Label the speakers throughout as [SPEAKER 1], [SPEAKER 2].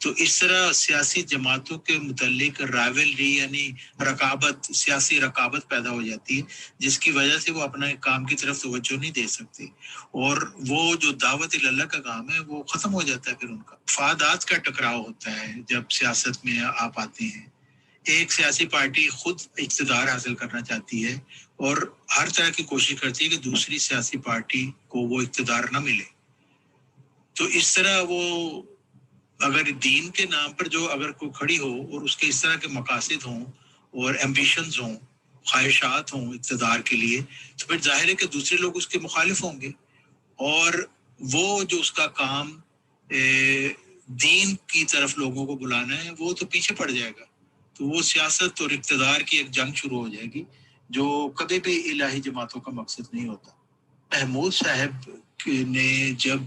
[SPEAKER 1] تو اس طرح سیاسی جماعتوں کے متعلق رائولری یعنی رقابت، سیاسی رقابت پیدا ہو جاتی ہے، جس کی وجہ سے وہ اپنا کام کی طرف توجہ نہیں دے سکتے، اور وہ جو دعوت اللہ کا کام ہے وہ ختم ہو جاتا ہے۔ پھر ان کا مفادات کا ٹکراؤ ہوتا ہے جب سیاست میں آپ آتے ہیں۔ ایک سیاسی پارٹی خود اقتدار حاصل کرنا چاہتی ہے اور ہر طرح کی کوشش کرتی ہے کہ دوسری سیاسی پارٹی کو وہ اقتدار نہ ملے۔ تو اس طرح وہ اگر دین کے نام پر جو اگر کوئی کھڑی ہو اور اس کے اس طرح کے مقاصد ہوں اور ایمبیشنز ہوں، خواہشات ہوں اقتدار کے لیے، تو پھر ظاہر ہے کہ دوسرے لوگ اس کے مخالف ہوں گے، اور وہ جو اس کا کام دین کی طرف لوگوں کو بلانا ہے وہ تو پیچھے پڑ جائے گا۔ تو وہ سیاست اور اقتدار کی ایک جنگ شروع ہو جائے گی جو کبھی بھی الہی جماعتوں کا مقصد نہیں ہوتا۔ محمود صاحب نے جب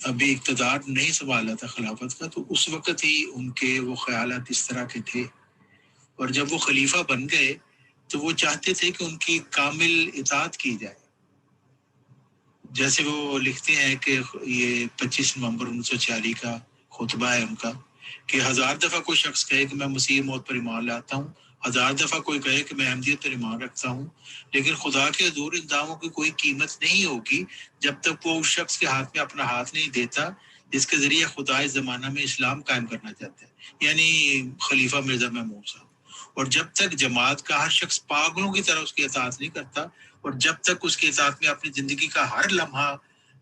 [SPEAKER 1] ابھی اقتدار نہیں سنبھالا تھا خلافت کا، تو اس وقت ہی ان کے وہ خیالات اس طرح کے تھے، اور جب وہ خلیفہ بن گئے تو وہ چاہتے تھے کہ ان کی کامل اطاعت کی جائے۔ جیسے وہ لکھتے ہیں کہ یہ 25 نومبر 1946 کا خطبہ ہے ان کا، کہ 1000 دفعہ کوئی شخص کہے کہ میں مسیح موت پر ایمان لاتا ہوں، 1000 دفعہ کوئی کہے کہ میں احمدیت پر ایمان رکھتا ہوں، لیکن خدا کے حضور ان دعووں کی کوئی قیمت نہیں ہوگی جب تک وہ اس شخص کے ہاتھ میں اپنا ہاتھ نہیں دیتا جس کے ذریعے خدا اس زمانہ میں اسلام قائم کرنا چاہتا ہے، یعنی خلیفہ مرزا محمود صاحب۔ اور جب تک جماعت کا ہر شخص پاگلوں کی طرح اس کی اطاعت نہیں کرتا، اور جب تک اس کی اطاعت میں اپنی زندگی کا ہر لمحہ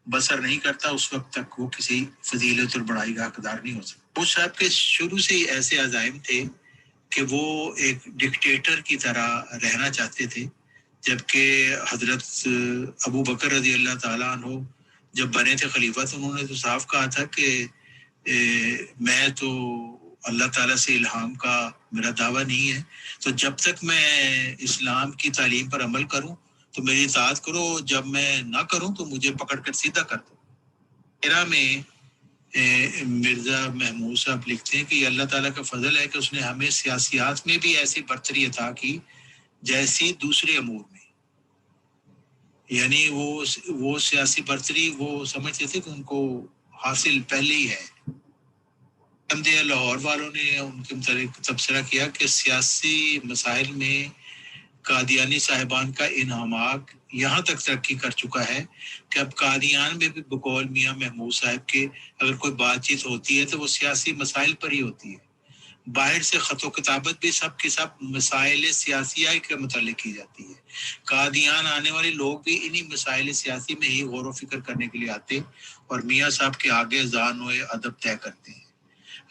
[SPEAKER 1] بسر نہیں کرتا، اس وقت تک وہ کسی فضیلت اور بڑائی کا حقدار نہیں ہو سکتا۔ وہ صاحب کے شروع سے ہی ایسے عزائم تھے کہ وہ ایک ڈکٹیٹر کی طرح رہنا چاہتے تھے، جبکہ حضرت ابو بکر رضی اللہ تعالیٰ عنہ جب بنے تھے خلیفہ تو انہوں نے تو صاف کہا تھا کہ میں تو اللہ تعالیٰ سے الہام کا میرا دعویٰ نہیں ہے، تو جب تک میں اسلام کی تعلیم پر عمل کروں تو میری اطاعت کرو، جب میں نہ کروں تو مجھے پکڑ کر سیدھا کر دو۔ میرا میں مرزا محمود صاحب لکھتے ہیں کہ یہ اللہ تعالیٰ کا فضل ہے کہ اس نے ہمیں سیاسیات میں بھی ایسی برتری عطا کی جیسی دوسرے امور میں، یعنی وہ سیاسی برتری وہ سمجھتے تھے کہ ان کو حاصل پہلے ہی ہے۔ احمدیہ لاہور والوں نے ان کے متعلق تبصرہ کیا کہ سیاسی مسائل میں قادیانی صاحبان کا انہماک یہاں تک ترقی کر چکا ہے کہ اب قادیان میں بھی بقول میاں محمود صاحب کے اگر کوئی بات چیت ہوتی ہے تو وہ سیاسی مسائل پر ہی ہوتی ہے، باہر سے خط و کتابت بھی سب کے سب مسائل سیاسیہ کے متعلق کی جاتی ہے۔ قادیان آنے والے لوگ بھی انہی مسائل سیاسی میں ہی غور و فکر کرنے کے لیے آتے اور میاں صاحب کے آگے ذہن و ادب طے کرتے ہیں۔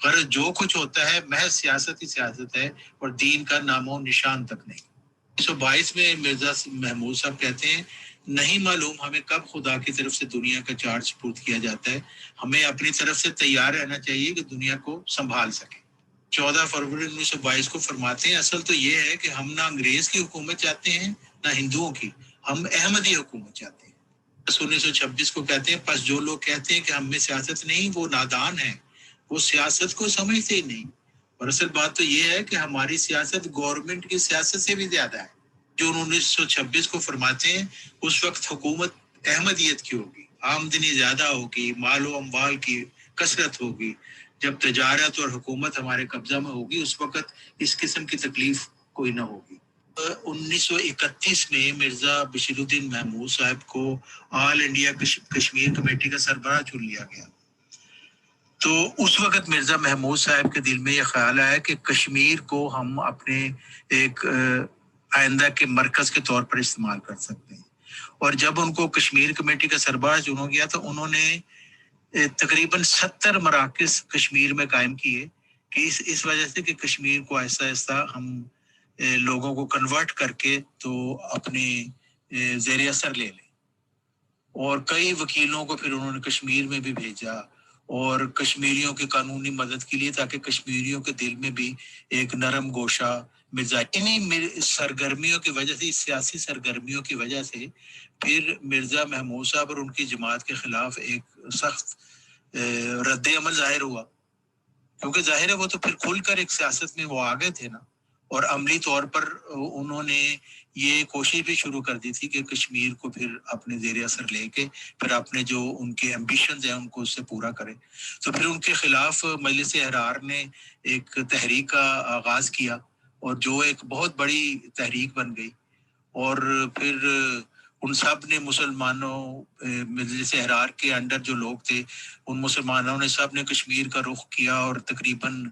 [SPEAKER 1] غرض جو کچھ ہوتا ہے محض سیاست ہی سیاست ہے اور دین کا نام و نشان تک نہیں۔ 1922 میں مرزا محمود صاحب کہتے ہیں، نہیں معلوم ہمیں کب خدا کی طرف سے دنیا کا چارج سپرد کیا جاتا ہے، ہمیں اپنی طرف سے تیار رہنا چاہیے کہ دنیا کو سنبھال سکیں۔ 14 فروری 1922 کو فرماتے ہیں، اصل تو یہ ہے کہ ہم نہ انگریز کی حکومت چاہتے ہیں نہ ہندوؤں کی، ہم احمدی حکومت چاہتے ہیں۔ 1926 کو کہتے ہیں، پس جو لوگ کہتے ہیں کہ ہم میں سیاست نہیں وہ نادان ہیں، وہ سیاست کو سمجھتے ہی نہیں، اور اصل بات تو یہ ہے کہ ہماری سیاست گورنمنٹ کی سیاست سے بھی زیادہ ہے۔ جو 1926 کو فرماتے ہیں اس وقت حکومت احمدیت کی ہوگی، آمدنی زیادہ ہوگی، مال و اموال کی کثرت ہوگی، جب تجارت اور حکومت ہمارے قبضہ میں ہوگی اس وقت اس قسم کی تکلیف کوئی نہ ہوگی۔ 1931 میں مرزا بشیر الدین محمود صاحب کو آل انڈیا کشمیر کمیٹی کا سربراہ چن لیا گیا۔ تو اس وقت مرزا محمود صاحب کے دل میں یہ خیال آیا کہ کشمیر کو ہم اپنے ایک آئندہ کے مرکز کے طور پر استعمال کر سکتے ہیں، اور جب ان کو کشمیر کمیٹی کا سربراہ چنا گیا تو انہوں نے تقریباً 70 مراکز کشمیر میں قائم کیے کہ اس وجہ سے کہ کشمیر کو آہستہ آہستہ ہم لوگوں کو کنورٹ کر کے تو اپنے زیر اثر لے لیں، اور کئی وکیلوں کو پھر انہوں نے کشمیر میں بھی بھیجا اور کشمیریوں کی قانونی مدد کے لیے، تاکہ کشمیریوں کے دل میں بھی ایک نرم گوشہ مرزا۔ انہی سرگرمیوں کی وجہ سے، سیاسی سرگرمیوں کی وجہ سے پھر مرزا محمود صاحب اور ان کی جماعت کے خلاف ایک سخت رد عمل ظاہر ہوا، کیونکہ ظاہر ہے وہ تو پھر کھل کر ایک سیاست میں وہ آگے تھے نا، اور عملی طور پر انہوں نے یہ کوشش بھی شروع کر دی تھی کہ کشمیر کو پھر اپنے زیر اثر لے کے پھر اپنے جو ان کے ایمبیشنز ہیں ان کو اس سے پورا کرے. تو پھر ان کے خلاف مجلس احرار نے ایک تحریک کا آغاز کیا اور جو ایک بہت بڑی تحریک بن گئی. اور پھر ان سب نے مسلمانوں مجلس احرار کے انڈر جو لوگ تھے ان مسلمانوں نے سب نے کشمیر کا رخ کیا اور تقریباً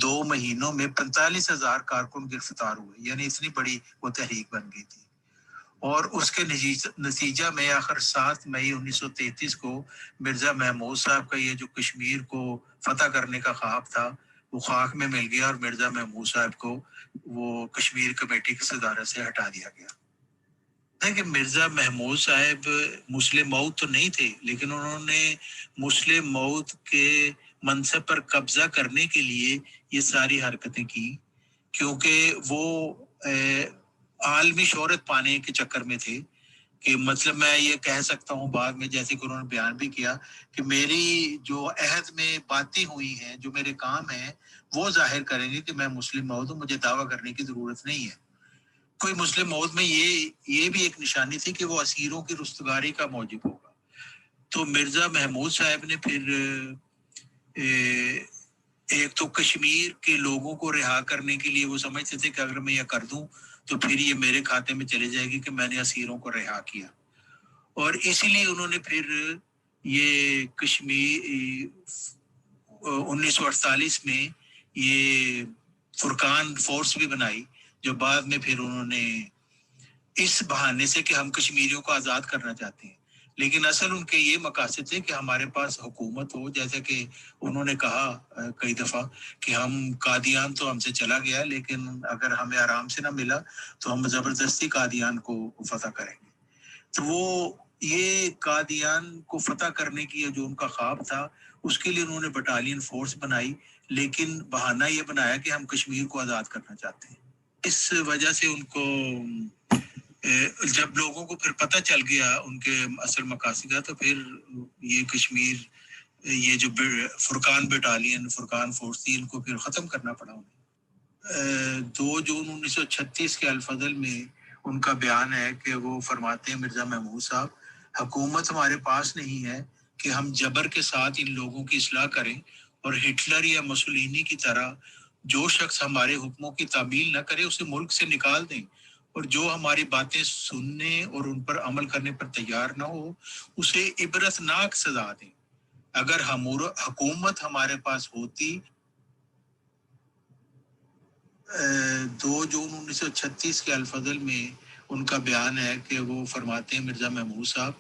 [SPEAKER 1] 2 مہینوں میں 45,000 کارکن گرفتار ہوئے. یعنی اتنی بڑی وہ تحریک بن گئی تھی. اور اس کے نتیجہ میں آخر 7 مئی 1933 کو مرزا محمود صاحب کا یہ جو کشمیر کو فتح کرنے کا خواب تھا وہ خاک میں مل گیا اور مرزا محمود صاحب کو وہ کشمیر کمیٹی کی صدارت سے ہٹا دیا گیا. کہ مرزا محمود صاحب مسلم موعود تو نہیں تھے لیکن انہوں نے مسلم موعود کے منصب پر قبضہ کرنے کے لیے یہ ساری حرکتیں کی کیونکہ وہ عالمی شہرت پانے کے چکر میں تھے. کہ مطلب میں یہ کہہ سکتا ہوں بعد میں جیسے کہ انہوں نے بیان بھی کیا کہ میری جو عہد میں باتیں ہوئی ہیں جو میرے کام ہیں وہ ظاہر کریں گے کہ میں مسلم موعود ہوں, مجھے دعویٰ کرنے کی ضرورت نہیں ہے. کوئی مسلم موعود میں یہ بھی ایک نشانی تھی کہ وہ اسیروں کی رستگاری کا موجب ہوگا. تو مرزا محمود صاحب نے پھر ایک تو کشمیر کے لوگوں کو رہا کرنے کے لیے وہ سمجھتے تھے کہ اگر میں یہ کر دوں تو پھر یہ میرے کھاتے میں چلے جائے گی کہ میں نے اسیروں کو رہا کیا. اور اسی لیے انہوں نے پھر یہ کشمیر 1948 میں یہ فرقان فورس بھی بنائی جو بعد میں پھر انہوں نے اس بہانے سے کہ ہم کشمیریوں کو آزاد کرنا چاہتے ہیں لیکن اصل ان کے یہ مقاصد تھے کہ ہمارے پاس حکومت ہو. جیسے کہ انہوں نے کہا کئی دفعہ کہ ہم قادیان تو ہم سے چلا گیا لیکن اگر ہمیں آرام سے نہ ملا تو ہم زبردستی قادیان کو فتح کریں گے. تو وہ یہ قادیان کو فتح کرنے کی جو ان کا خواب تھا اس کے لیے انہوں نے بٹالین فورس بنائی لیکن بہانہ یہ بنایا کہ ہم کشمیر کو آزاد کرنا چاہتے ہیں. اس وجہ سے ان کو جب لوگوں کو پھر پتہ چل گیا ان کے اصل مقاصد کا تو پھر یہ کشمیر یہ جو فرقان بٹالین فرقان فورس تھی ان کو پھر ختم کرنا پڑا انہیں. 2 جون 1936 کے الفضل میں ان کا بیان ہے کہ وہ فرماتے ہیں مرزا محمود صاحب حکومت ہمارے پاس نہیں ہے کہ ہم جبر کے ساتھ ان لوگوں کی اصلاح کریں اور ہٹلر یا مسولینی کی طرح جو شخص ہمارے حکموں کی تعمیل نہ کرے اسے ملک سے نکال دیں اور جو ہماری باتیں سننے اور ان پر عمل کرنے پر تیار نہ ہو اسے عبرت ناک سزا دیں. اگر حکومت ہمارے پاس ہوتی 2 جون 1936 کے الفضل میں ان کا بیان ہے کہ وہ فرماتے ہیں مرزا محمود صاحب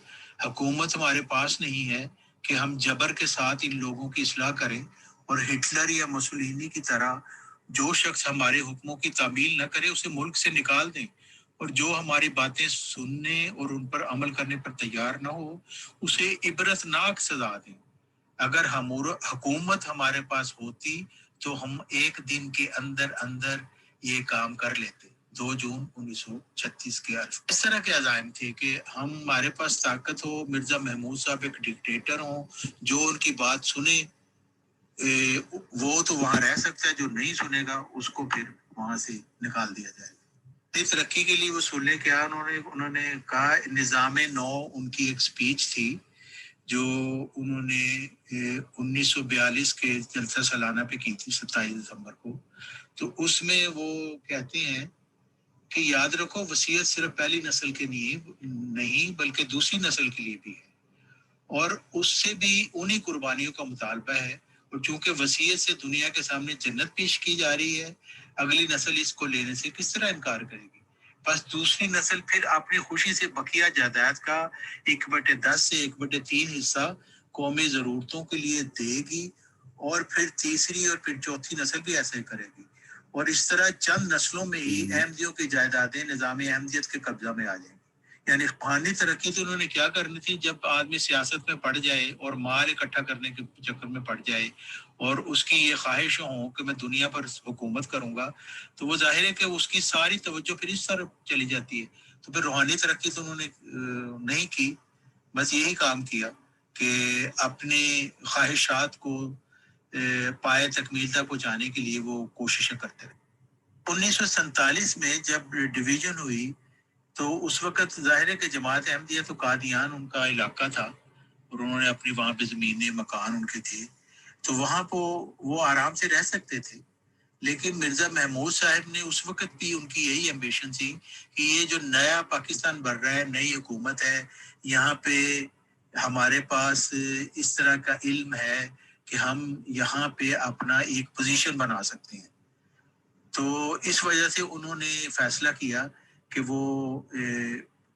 [SPEAKER 1] حکومت ہمارے پاس نہیں ہے کہ ہم جبر کے ساتھ ان لوگوں کی اصلاح کریں اور ہٹلر یا مسولینی کی طرح جو شخص ہمارے حکموں کی تعمیل نہ کرے اسے ملک سے نکال دیں اور جو ہماری باتیں سننے اور ان پر عمل کرنے پر تیار نہ ہو اسے عبرت ناک سزا دیں. اگر حکومت ہمارے پاس ہوتی تو ہم ایک دن کے اندر یہ کام کر لیتے. 2 جون 1936 کے اس طرح کے عزائم تھے کہ ہمارے پاس طاقت ہو مرزا محمود صاحب ایک ڈکٹیٹر ہوں جو ان کی بات سنے وہ تو وہاں رہ سکتا ہے جو نہیں سنے گا اس کو پھر وہاں سے نکال دیا جائے. ترقی کے لیے وہ سننے کیا انہوں نے کہا نظام نو ان کی ایک سپیچ تھی جو انہوں نے 1942 کے جلسہ سالانہ پہ کی تھی 27 دسمبر کو. تو اس میں وہ کہتے ہیں کہ یاد رکھو وصیت صرف پہلی نسل کے لیے نہیں بلکہ دوسری نسل کے لیے بھی ہے اور اس سے بھی انہی قربانیوں کا مطالبہ ہے اور چونکہ وصیت سے دنیا کے سامنے جنت پیش کی جا رہی ہے اگلی نسل اس کو لینے سے کس طرح انکار کرے گی. بس دوسری نسل پھر اپنی خوشی سے بقیہ جائیداد کا 1/10 سے 1/3 حصہ قومی ضرورتوں کے لیے دے گی اور پھر تیسری اور پھر چوتھی نسل بھی ایسے کرے گی اور اس طرح چند نسلوں میں ہی احمدیوں کی جائیدادیں نظام احمدیت کے قبضہ میں آ جائیں گی. یعنی روحانی ترقی تو انہوں نے کیا کرنی تھی جب آدمی سیاست میں پڑ جائے اور مال اکٹھا کرنے کے چکر میں پڑ جائے اور اس کی یہ خواہش ہو کہ میں دنیا پر حکومت کروں گا تو وہ ظاہر ہے کہ اس کی ساری توجہ پھر اس طرف چلی جاتی ہے. تو پھر روحانی ترقی تو انہوں نے نہیں کی بس یہی کام کیا کہ اپنے خواہشات کو پائے تکمیل تک پہنچانے کے لیے وہ کوششیں کرتے رہے. 1947 میں جب ڈویژن ہوئی تو اس وقت ظاہر ہے کہ جماعت احمدیہ تو قادیان ان کا علاقہ تھا اور انہوں نے اپنی وہاں پہ زمینیں مکان ان کے تھے، تو وہاں کو وہ آرام سے رہ سکتے تھے. لیکن مرزا محمود صاحب نے اس وقت بھی ان کی یہی ایمبیشن تھی کہ یہ جو نیا پاکستان بن رہا ہے، نئی حکومت ہے، یہاں پہ ہمارے پاس اس طرح کا علم ہے کہ ہم یہاں پہ اپنا ایک پوزیشن بنا سکتے ہیں. تو اس وجہ سے انہوں نے فیصلہ کیا کہ وہ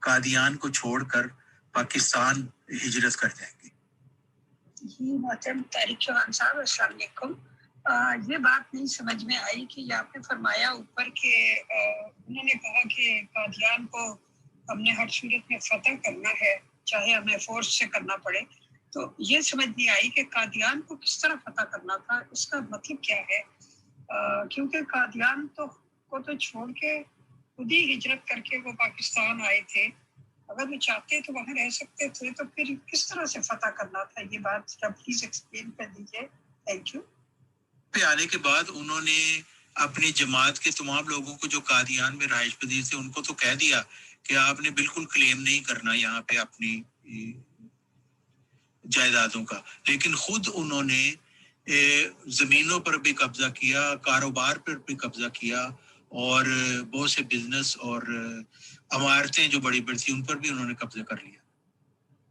[SPEAKER 1] قادیان کو چھوڑ کر پاکستان ہجرت کر جائیں گے.
[SPEAKER 2] جی محترم طارق چوہان صاحب السلام علیکم. یہ بات نہیں سمجھ میں آئی کہ یہ آپ نے فرمایا اوپر کہ انہوں نے کہا کہ قادیان کو ہم نے ہر صورت میں فتح کرنا ہے چاہے ہمیں فورس سے کرنا پڑے. تو یہ سمجھ نہیں آئی کہ قادیان کو کس طرح فتح کرنا تھا، اس کا مطلب کیا ہے؟ کیونکہ قادیان کو تو چھوڑ کے خود ہی ہجرت کر کے وہ پاکستان آئے تھے. اگر وہ چاہتے تو وہاں رہ سکتے تھے، تو پھر کس طرح سے فتح کرنا تھا؟ یہ بات پلیز ایکسپلین کر دیجیے. Thank you.
[SPEAKER 1] پہ آنے کے بعد انہوں نے اپنی جماعت کے تمام لوگوں کو جو قادیان میں رہائش پذیر تھے ان کو تو کہہ دیا کہ آپ نے بالکل کلیم نہیں کرنا یہاں پہ اپنی جائیدادوں کا، لیکن خود انہوں نے زمینوں پر بھی قبضہ کیا، کاروبار پر بھی قبضہ کیا، اور بہت سے بزنس اور عمارتیں جو بڑی بڑی تھیں ان پر بھی انہوں نے قبضہ کر لیا.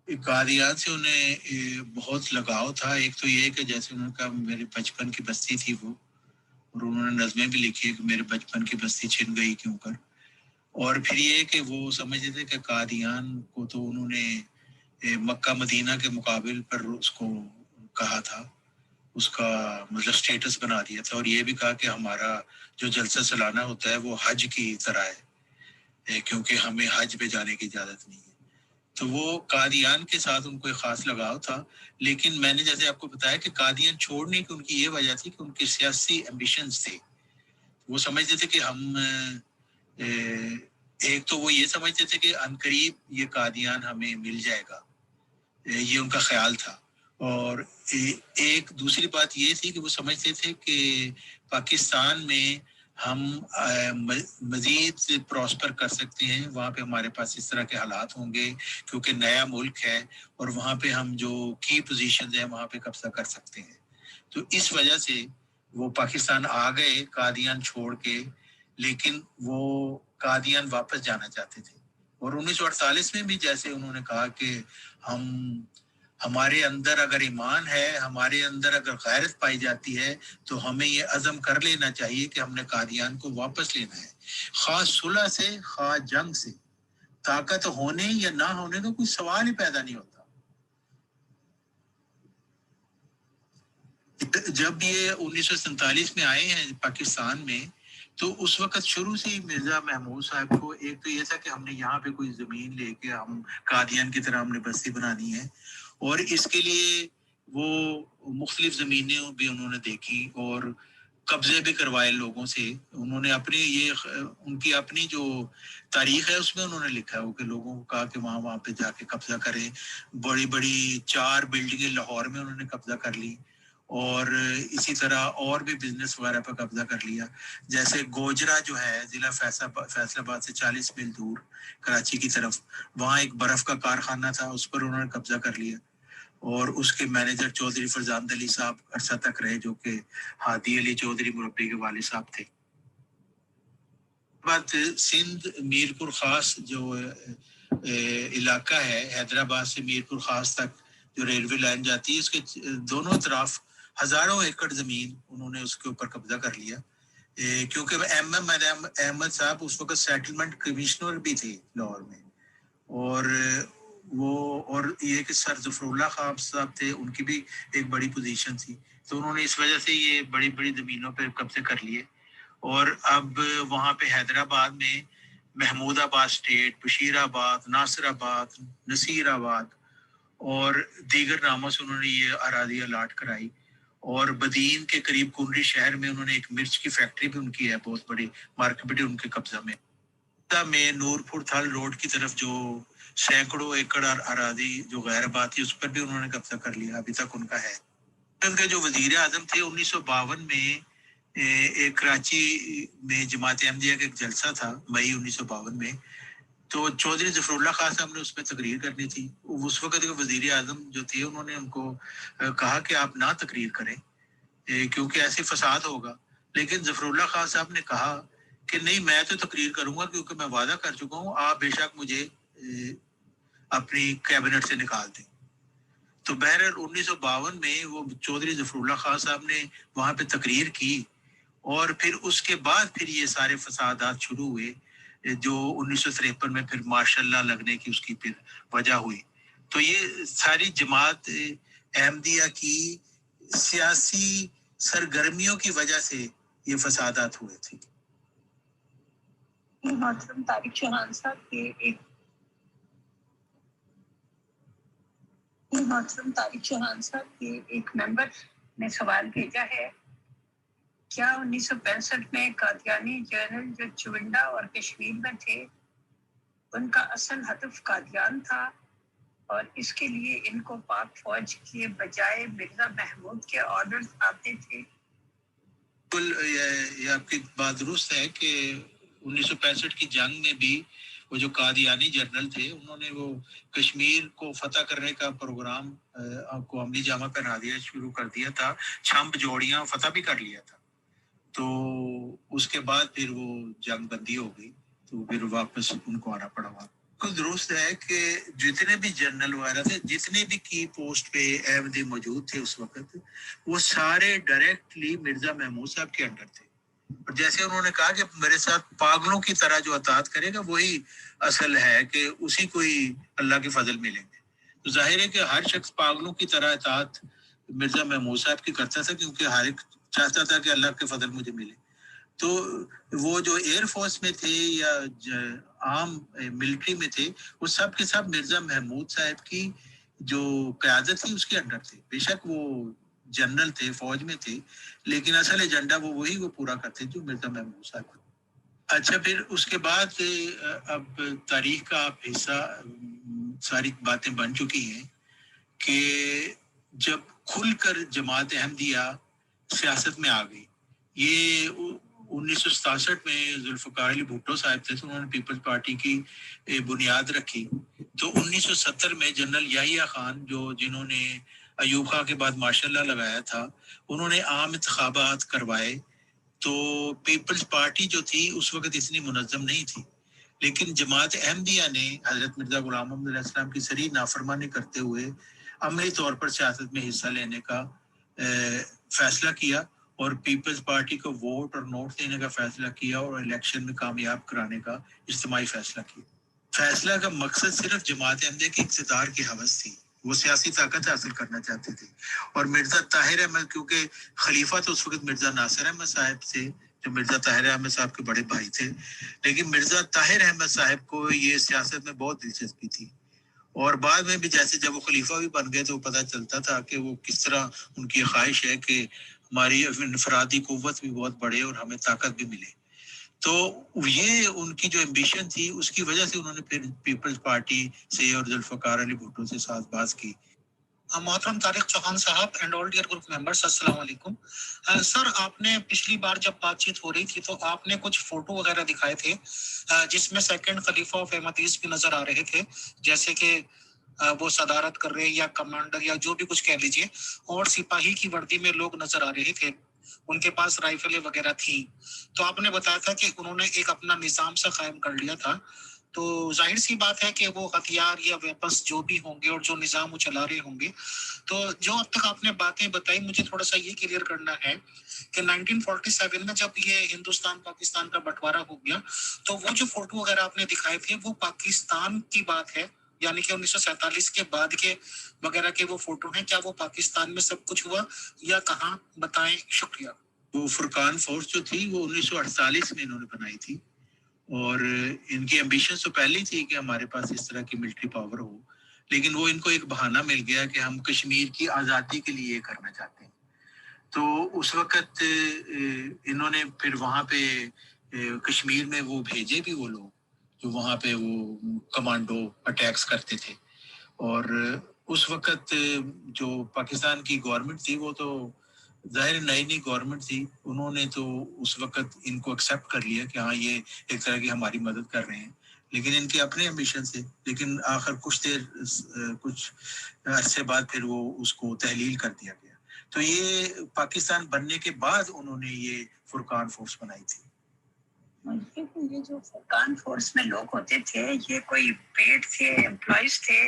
[SPEAKER 1] قادیان سے انہیں بہت لگاؤ تھا. ایک تو یہ کہ جیسے انہوں نے کہا میرے بچپن کی بستی تھی وہ، اور انہوں نے نظمیں بھی لکھی کہ میرے بچپن کی بستی چھن گئی کیوں کر. اور پھر یہ کہ وہ سمجھتے تھے کہ قادیان کو تو انہوں نے مکہ مدینہ کے مقابل پر اس کو کہا تھا، اس کا مطلب سٹیٹس بنا دیا تھا، اور یہ بھی کہا کہ ہمارا جو جلسہ سالانہ ہوتا ہے وہ حج کی طرح ہے کیونکہ ہمیں حج پہ جانے کی اجازت نہیں ہے. تو وہ قادیان کے ساتھ ان کو ایک خاص لگاؤ تھا. لیکن میں نے جیسے آپ کو بتایا کہ قادیان چھوڑنے کی ان کی یہ وجہ تھی کہ ان کی سیاسی ایمبیشنز تھے. وہ سمجھتے تھے کہ ہم ایک تو وہ یہ سمجھتے تھے کہ عنقریب یہ قادیان ہمیں مل جائے گا، یہ ان کا خیال تھا. اور ایک دوسری بات یہ تھی کہ وہ سمجھتے تھے کہ پاکستان میں ہم مزید پراسپر کر سکتے ہیں، وہاں پہ ہمارے پاس اس طرح کے حالات ہوں گے کیونکہ نیا ملک ہے، اور وہاں پہ ہم جو کی پوزیشنز ہیں وہاں پہ قبضہ کر سکتے ہیں. تو اس وجہ سے وہ پاکستان آ گئے قادیان چھوڑ کے، لیکن وہ قادیان واپس جانا چاہتے تھے. اور 1948 میں بھی جیسے انہوں نے کہا کہ ہمارے اندر اگر ایمان ہے، ہمارے اندر اگر غیرت پائی جاتی ہے تو ہمیں یہ عزم کر لینا چاہیے کہ ہم نے قادیان کو واپس لینا ہے، خواہ صلح سے خواہ جنگ سے. طاقت ہونے یا نہ ہونے کا کوئی سوال ہی پیدا نہیں ہوتا. جب یہ 1947 میں آئے ہیں پاکستان میں، تو اس وقت شروع سے ہی مرزا محمود صاحب کو ایک تو یہ تھا کہ ہم نے یہاں پہ کوئی زمین لے کے ہم قادیان کی طرح ہم نے بستی بنانی ہے، اور اس کے لیے وہ مختلف زمینیں بھی انہوں نے دیکھی اور قبضے بھی کروائے لوگوں سے. انہوں نے اپنی ان کی اپنی جو تاریخ ہے اس میں انہوں نے لکھا ہے کہ لوگوں کو کہا کہ وہاں پہ جا کے قبضہ کریں. بڑی بڑی 4 بلڈنگیں لاہور میں انہوں نے قبضہ کر لی، اور اسی طرح اور بھی بزنس وغیرہ پر قبضہ کر لیا. جیسے گوجرا جو ہے ضلع فیصل آباد سے 40 میل دور کراچی کی طرف، وہاں ایک برف کا کارخانہ تھا، اس پر انہوں نے قبضہ کر لیا، اور اس کے مینیجر چودھری فرزاند علی صاحب عرصہ تک رہے، جو کہ ہادی علی چودھری مربی کے والد صاحب تھے. بات سندھ میرپور خاص جو علاقہ ہے، حیدرآباد سے میرپور خاص تک جو ریلوے لائن جاتی ہے، اس کے دونوں طرف ہزاروں ایکڑ زمین انہوں نے اس کے اوپر قبضہ کر لیا. کیونکہ احمد صاحب اس وقت سیٹلمنٹ کمشنر بھی تھے لاہور میں، اور یہ کہ سر ظفر اللہ خان صاحب تھے، ان کی بھی ایک بڑی پوزیشن تھی. تو انہوں نے اس وجہ سے یہ بڑی بڑی زمینوں پہ قبضے کر لیے. اور اب وہاں پہ حیدرآباد میں محمود آباد اسٹیٹ، بشیر آباد، ناصر آباد، نصیر آباد اور دیگر ناموں سے انہوں نے یہ اراضی الاٹ کرائی. اور بدین کے قریب کنڈی شہر میں انہوں نے ایک مرچ کی فیکٹری بھی ان کی ہے، بہت بڑی مارکیٹ بھی ان کے قبضہ میں نور پور تھل روڈ کی طرف جو سینکڑوں ایکڑ اراضی جو غیر آباد تھی اس پر بھی انہوں نے قبضہ کر لیا، ابھی تک ان کا ہے. ان کے جو وزیر اعظم تھے 1952 میں ایک کراچی میں جماعت احمدیہ کا ایک جلسہ تھا مئی 1952 میں، تو چودھری ظفر اللہ خان صاحب نے اس میں تقریر کرنی تھی. اس وقت کے وزیر اعظم جو تھے انہوں نے ان کو کہا کہ آپ نہ تقریر کریں کیونکہ ایسے فساد ہوگا. لیکن ظفر اللہ خان صاحب نے کہا کہ نہیں میں تو تقریر کروں گا کیونکہ میں وعدہ کر چکا ہوں, آپ بے شک مجھے اپنی کیبنٹ سے نکال دیں. تو بہرحال 1952 میں وہ چودھری ظفر اللہ خان صاحب نے وہاں پہ تقریر کی اور پھر اس کے بعد پھر یہ سارے فسادات شروع ہوئے جو 1953 میں پھر ماشاء اللہ لگنے کی اس کی پھر وجہ ہوئی. تو یہ ساری جماعت احمدیہ کی سیاسی سرگرمیوں کی وجہ سے یہ فسادات ہوئے تھے.
[SPEAKER 2] محترم طارق چوہان صاحب کے ایک ممبر نے سوال بھیجا ہے, کیا 1965 میں قادیانی جنرل جو چونڈا اور کشمیر میں تھے ان کا اصل ہدف قادیان تھا اور اس کے لیے ان کو پاک فوج کے بجائے مرزا محمود کے آرڈرز آتے تھے؟
[SPEAKER 1] یہ آپ کی بات درست ہے کہ 1965 کی جنگ میں بھی وہ جو قادیانی جنرل تھے انہوں نے وہ کشمیر کو فتح کرنے کا پروگرام کو عملی جامہ پہنا دیا شروع کر دیا تھا, چھمب جوڑیاں فتح بھی کر لیا تھا. تو اس کے بعد پھر وہ جنگ بندی ہو گئی تو پھر واپس ان کو آنا پڑا. بالکل درست ہے کہ جتنے بھی جنرل وغیرہ تھے, جتنے بھی کی پوسٹ پہ احمدی موجود تھے اس وقت, وہ سارے ڈائریکٹلی مرزا محمود صاحب کے انڈر تھے. اور جیسے انہوں نے کہا کہ میرے ساتھ پاگلوں کی طرح جو اطاعت کرے گا وہی اصل ہے کہ اسی کو ہی اللہ کے فضل ملیں گے. تو ظاہر ہے کہ ہر شخص پاگلوں کی طرح اطاعت مرزا محمود صاحب کی کرتا تھا کیونکہ ہر ایک چاہتا تھا کہ اللہ کے فضل مجھے ملے. تو وہ جو ایئر فورس میں تھے یا عام ملٹری میں تھے وہ سب کے سب مرزا محمود صاحب کی جو قیادت تھی اس کے انڈر تھے. بے شک وہ جنرل تھے, فوج میں تھے, لیکن اصل ایجنڈا وہ پورا کرتے جو مرزا محمود صاحب. اچھا, پھر اس کے بعد اب تاریخ کا آپ حصہ ساری باتیں بن چکی ہیں کہ جب کھل کر جماعت احمدیہ سیاست میں آ گئی. یہ 1967 میں ذوالفقار علی بھٹو صاحب تھے تو انہوں نے پیپلز پارٹی کی بنیاد رکھی. تو 1970 میں جنرل یحییٰ خان جنہوں نے ایوب خان کے بعد ماشاء اللہ لگایا تھا, انہوں نے عام انتخابات کروائے. تو پیپلز پارٹی جو تھی اس وقت اتنی منظم نہیں تھی, لیکن جماعت احمدیہ نے حضرت مرزا غلام محمد علیہ السلام کی صریح نافرمانی کرتے ہوئے عملی طور پر سیاست میں حصہ لینے کا فیصلہ کیا اور پیپلز پارٹی کو ووٹ اور نوٹ دینے کا فیصلہ کیا اور الیکشن میں کامیاب کرانے کا اجتماعی فیصلہ کیا. فیصلہ کا مقصد صرف جماعت احمدیہ کی اقتدار کی ہوس تھی, وہ سیاسی طاقت حاصل کرنا چاہتے تھے. اور مرزا طاہر احمد, کیونکہ خلیفہ تو اس وقت مرزا ناصر احمد صاحب تھے جو مرزا طاہر احمد صاحب کے بڑے بھائی تھے, لیکن مرزا طاہر احمد صاحب کو یہ سیاست میں بہت دلچسپی تھی. اور بعد میں بھی جیسے جب وہ خلیفہ بھی بن گئے تو پتہ چلتا تھا کہ وہ کس طرح ان کی خواہش ہے کہ ہماری انفرادی قوت بھی بہت بڑھے اور ہمیں طاقت بھی ملے. تو یہ ان کی جو ایمبیشن تھی اس کی وجہ سے انہوں نے پھر پیپلز پارٹی سے اور ذوالفقار علی بھٹو سے ساز باز کی.
[SPEAKER 3] محترم طارق چوہان صاحب and all dear group members, السلام علیکم. سر, آپ نے پچھلی بار جب بات چیت ہو رہی تھی تو آپ نے کچھ فوٹو وغیرہ دکھائے تھے جس میں سیکنڈ خلیفہ آف احمدیز بھی نظر آ رہے تھے, جیسے کہ وہ صدارت کر رہے یا کمانڈر یا جو بھی کچھ کہہ لیجئے, اور سپاہی کی وردی میں لوگ نظر آ رہے تھے, ان کے پاس رائفلیں وغیرہ تھیں. تو آپ نے بتایا تھا کہ انہوں نے ایک اپنا نظام سا قائم کر لیا تھا. تو ظاہر سی بات ہے کہ وہ ہتھیار یا ویپنس جو بھی ہوں گے اور جو نظام وہ چلا رہے ہوں گے, تو جو اب تک آپ نے باتیں بتائی مجھے تھوڑا سا یہ کلیئر کرنا ہے کہ 1947 میں جب یہ ہندوستان پاکستان کا بٹوارا ہو گیا تو وہ جو فوٹو وغیرہ آپ نے دکھائے تھے وہ پاکستان کی بات ہے, یعنی کہ 1947 کے بعد کے وغیرہ کے وہ فوٹو ہیں, کیا وہ پاکستان میں سب کچھ ہوا یا کہاں, بتائیں, شکریہ.
[SPEAKER 1] وہ فرقان فورس جو تھی وہ 1948 میں انہوں نے بنائی تھی اور ان کی ایمبیشن تو پہلے تھی کہ ہمارے پاس اس طرح کی ملٹری پاور ہو, لیکن وہ ان کو ایک بہانہ مل گیا کہ ہم کشمیر کی آزادی کے لیے یہ کرنا چاہتے ہیں. تو اس وقت انہوں نے پھر وہاں پہ کشمیر میں وہ بھیجے بھی وہ لوگ جو وہاں پہ وہ کمانڈو اٹیکس کرتے تھے. اور اس وقت جو پاکستان کی گورنمنٹ تھی وہ تو ظاہر نئی گورنمنٹ تھی, انہوں نے تو اس وقت ان کو ایکسیپٹ کر لیا کہ ہاں یہ ایک طرح کی ہماری مدد کر رہے ہیں, لیکن ان کے اپنے ایمبیشن سے. لیکن آخر کچھ عرصے بعد پھر وہ اس کو تحلیل کر دیا گیا. تو یہ پاکستان بننے کے بعد انہوں نے یہ فرقان فورس بنائی تھی.
[SPEAKER 2] یہ جو فرقان فورس میں لوگ ہوتے تھے یہ کوئی پیڈ تھے، امپلائیز تھے،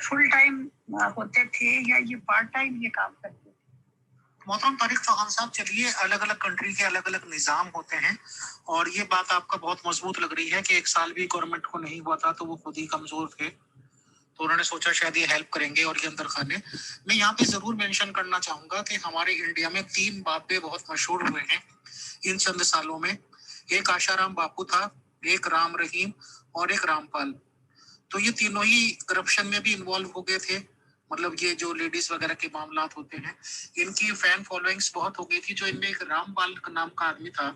[SPEAKER 2] فل ٹائم ہوتے تھے یا یہ پارٹ ٹائم یہ کام کرتے تھے؟
[SPEAKER 3] محترم طارق چوہان صاحب، چلیے الگ الگ کنٹری کے الگ الگ نظام ہوتے ہیں، اور یہ بات آپ کا بہت مضبوط لگ رہی ہے کہ ایک سال بھی گورنمنٹ کو نہیں ہوا تھا تو وہ خود ہی کمزور تھے، تو انہوں نے سوچا شاید یہ ہیلپ کریں گے اور یہ اندر کھانے. میں یہاں پہ ضرور مینشن کرنا چاہوں گا کہ ہمارے انڈیا میں 3 بابے بہت مشہور ہوئے ہیں ان چند سالوں میں. ایک آشارام باپو تھا، ایک رام رحیم اور ایک رام پال. تو یہ تینوں ہی کرپشن میں بھی انوالو ہو گئے تھے. مطلب یہ جو لیڈیز وغیرہ کے معاملات ہوتے ہیں ان کی فین فالوئنگس بہت ہو گئی تھی. جو ان میں ایک رام پال نام کا آدمی تھا،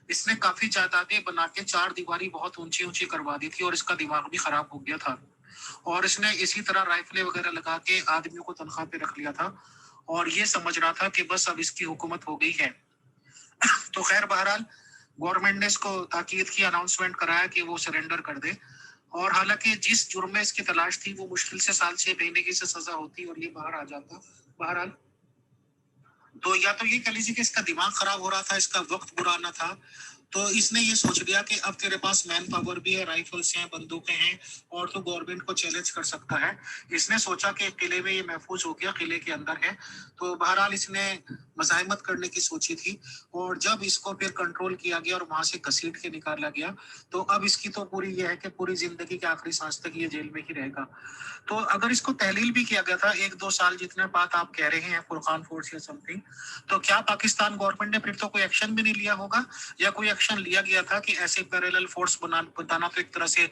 [SPEAKER 3] اس نے کافی جائیدادیں بنا کے 4 دیواری بہت اونچی اونچی کروا دی تھی اور اس کا دماغ بھی خراب ہو گیا تھا. اور اس نے اسی طرح رائفلیں وغیرہ لگا کے آدمیوں کو تنخواہ پہ رکھ لیا تھا اور یہ سمجھ رہا تھا کہ بس اب اس کی حکومت ہو گئی ہے. تو خیر بہرحال گورنمنٹ نے اس کو تاکید کی، اناؤنسمنٹ کرایا کہ وہ سرنڈر کر دے، اور حالانکہ جس جرم میں اس کی تلاش تھی وہ مشکل سے 1 سال 6 مہینے کی سے سزا ہوتی اور یہ باہر آ جاتا. بہرحال تو یا تو یہ کہہ لیجیے کہ اس کا دماغ خراب ہو رہا تھا، اس کا وقت برا نہ تھا، تو اس نے یہ سوچ لیا کہ اب تیرے پاس مین پاور بھی ہے، رائفلز ہیں، بندوقیں ہیں، اور تو گورنمنٹ کو چیلنج کر سکتا ہے. اس نے سوچا کہ قلعے میں یہ محفوظ ہو گیا، قلعے کے اندر ہے، تو بہرحال اس نے مزاحمت کرنے کی سوچی تھی. اور جب اس کو پھر کنٹرول کیا گیا اور وہاں سے گھسیٹ کے نکالا گیا، تو اب اس کی تو پوری یہ ہے کہ پوری زندگی کے آخری سانس تک یہ جیل میں ہی رہے گا. تو اگر اس کو تحلیل بھی کیا گیا تھا 1-2 سال جتنے بات آپ کہہ رہے ہیں فرقان فورس یا سم تھنگ، تو کیا پاکستان گورنمنٹ نے پھر تو کوئی ایکشن بھی نہیں لیا ہوگا، یا کوئی ایکشن لیا گیا تھا کہ ایسے پیریلل فورس بتانا تو ایک طرح سے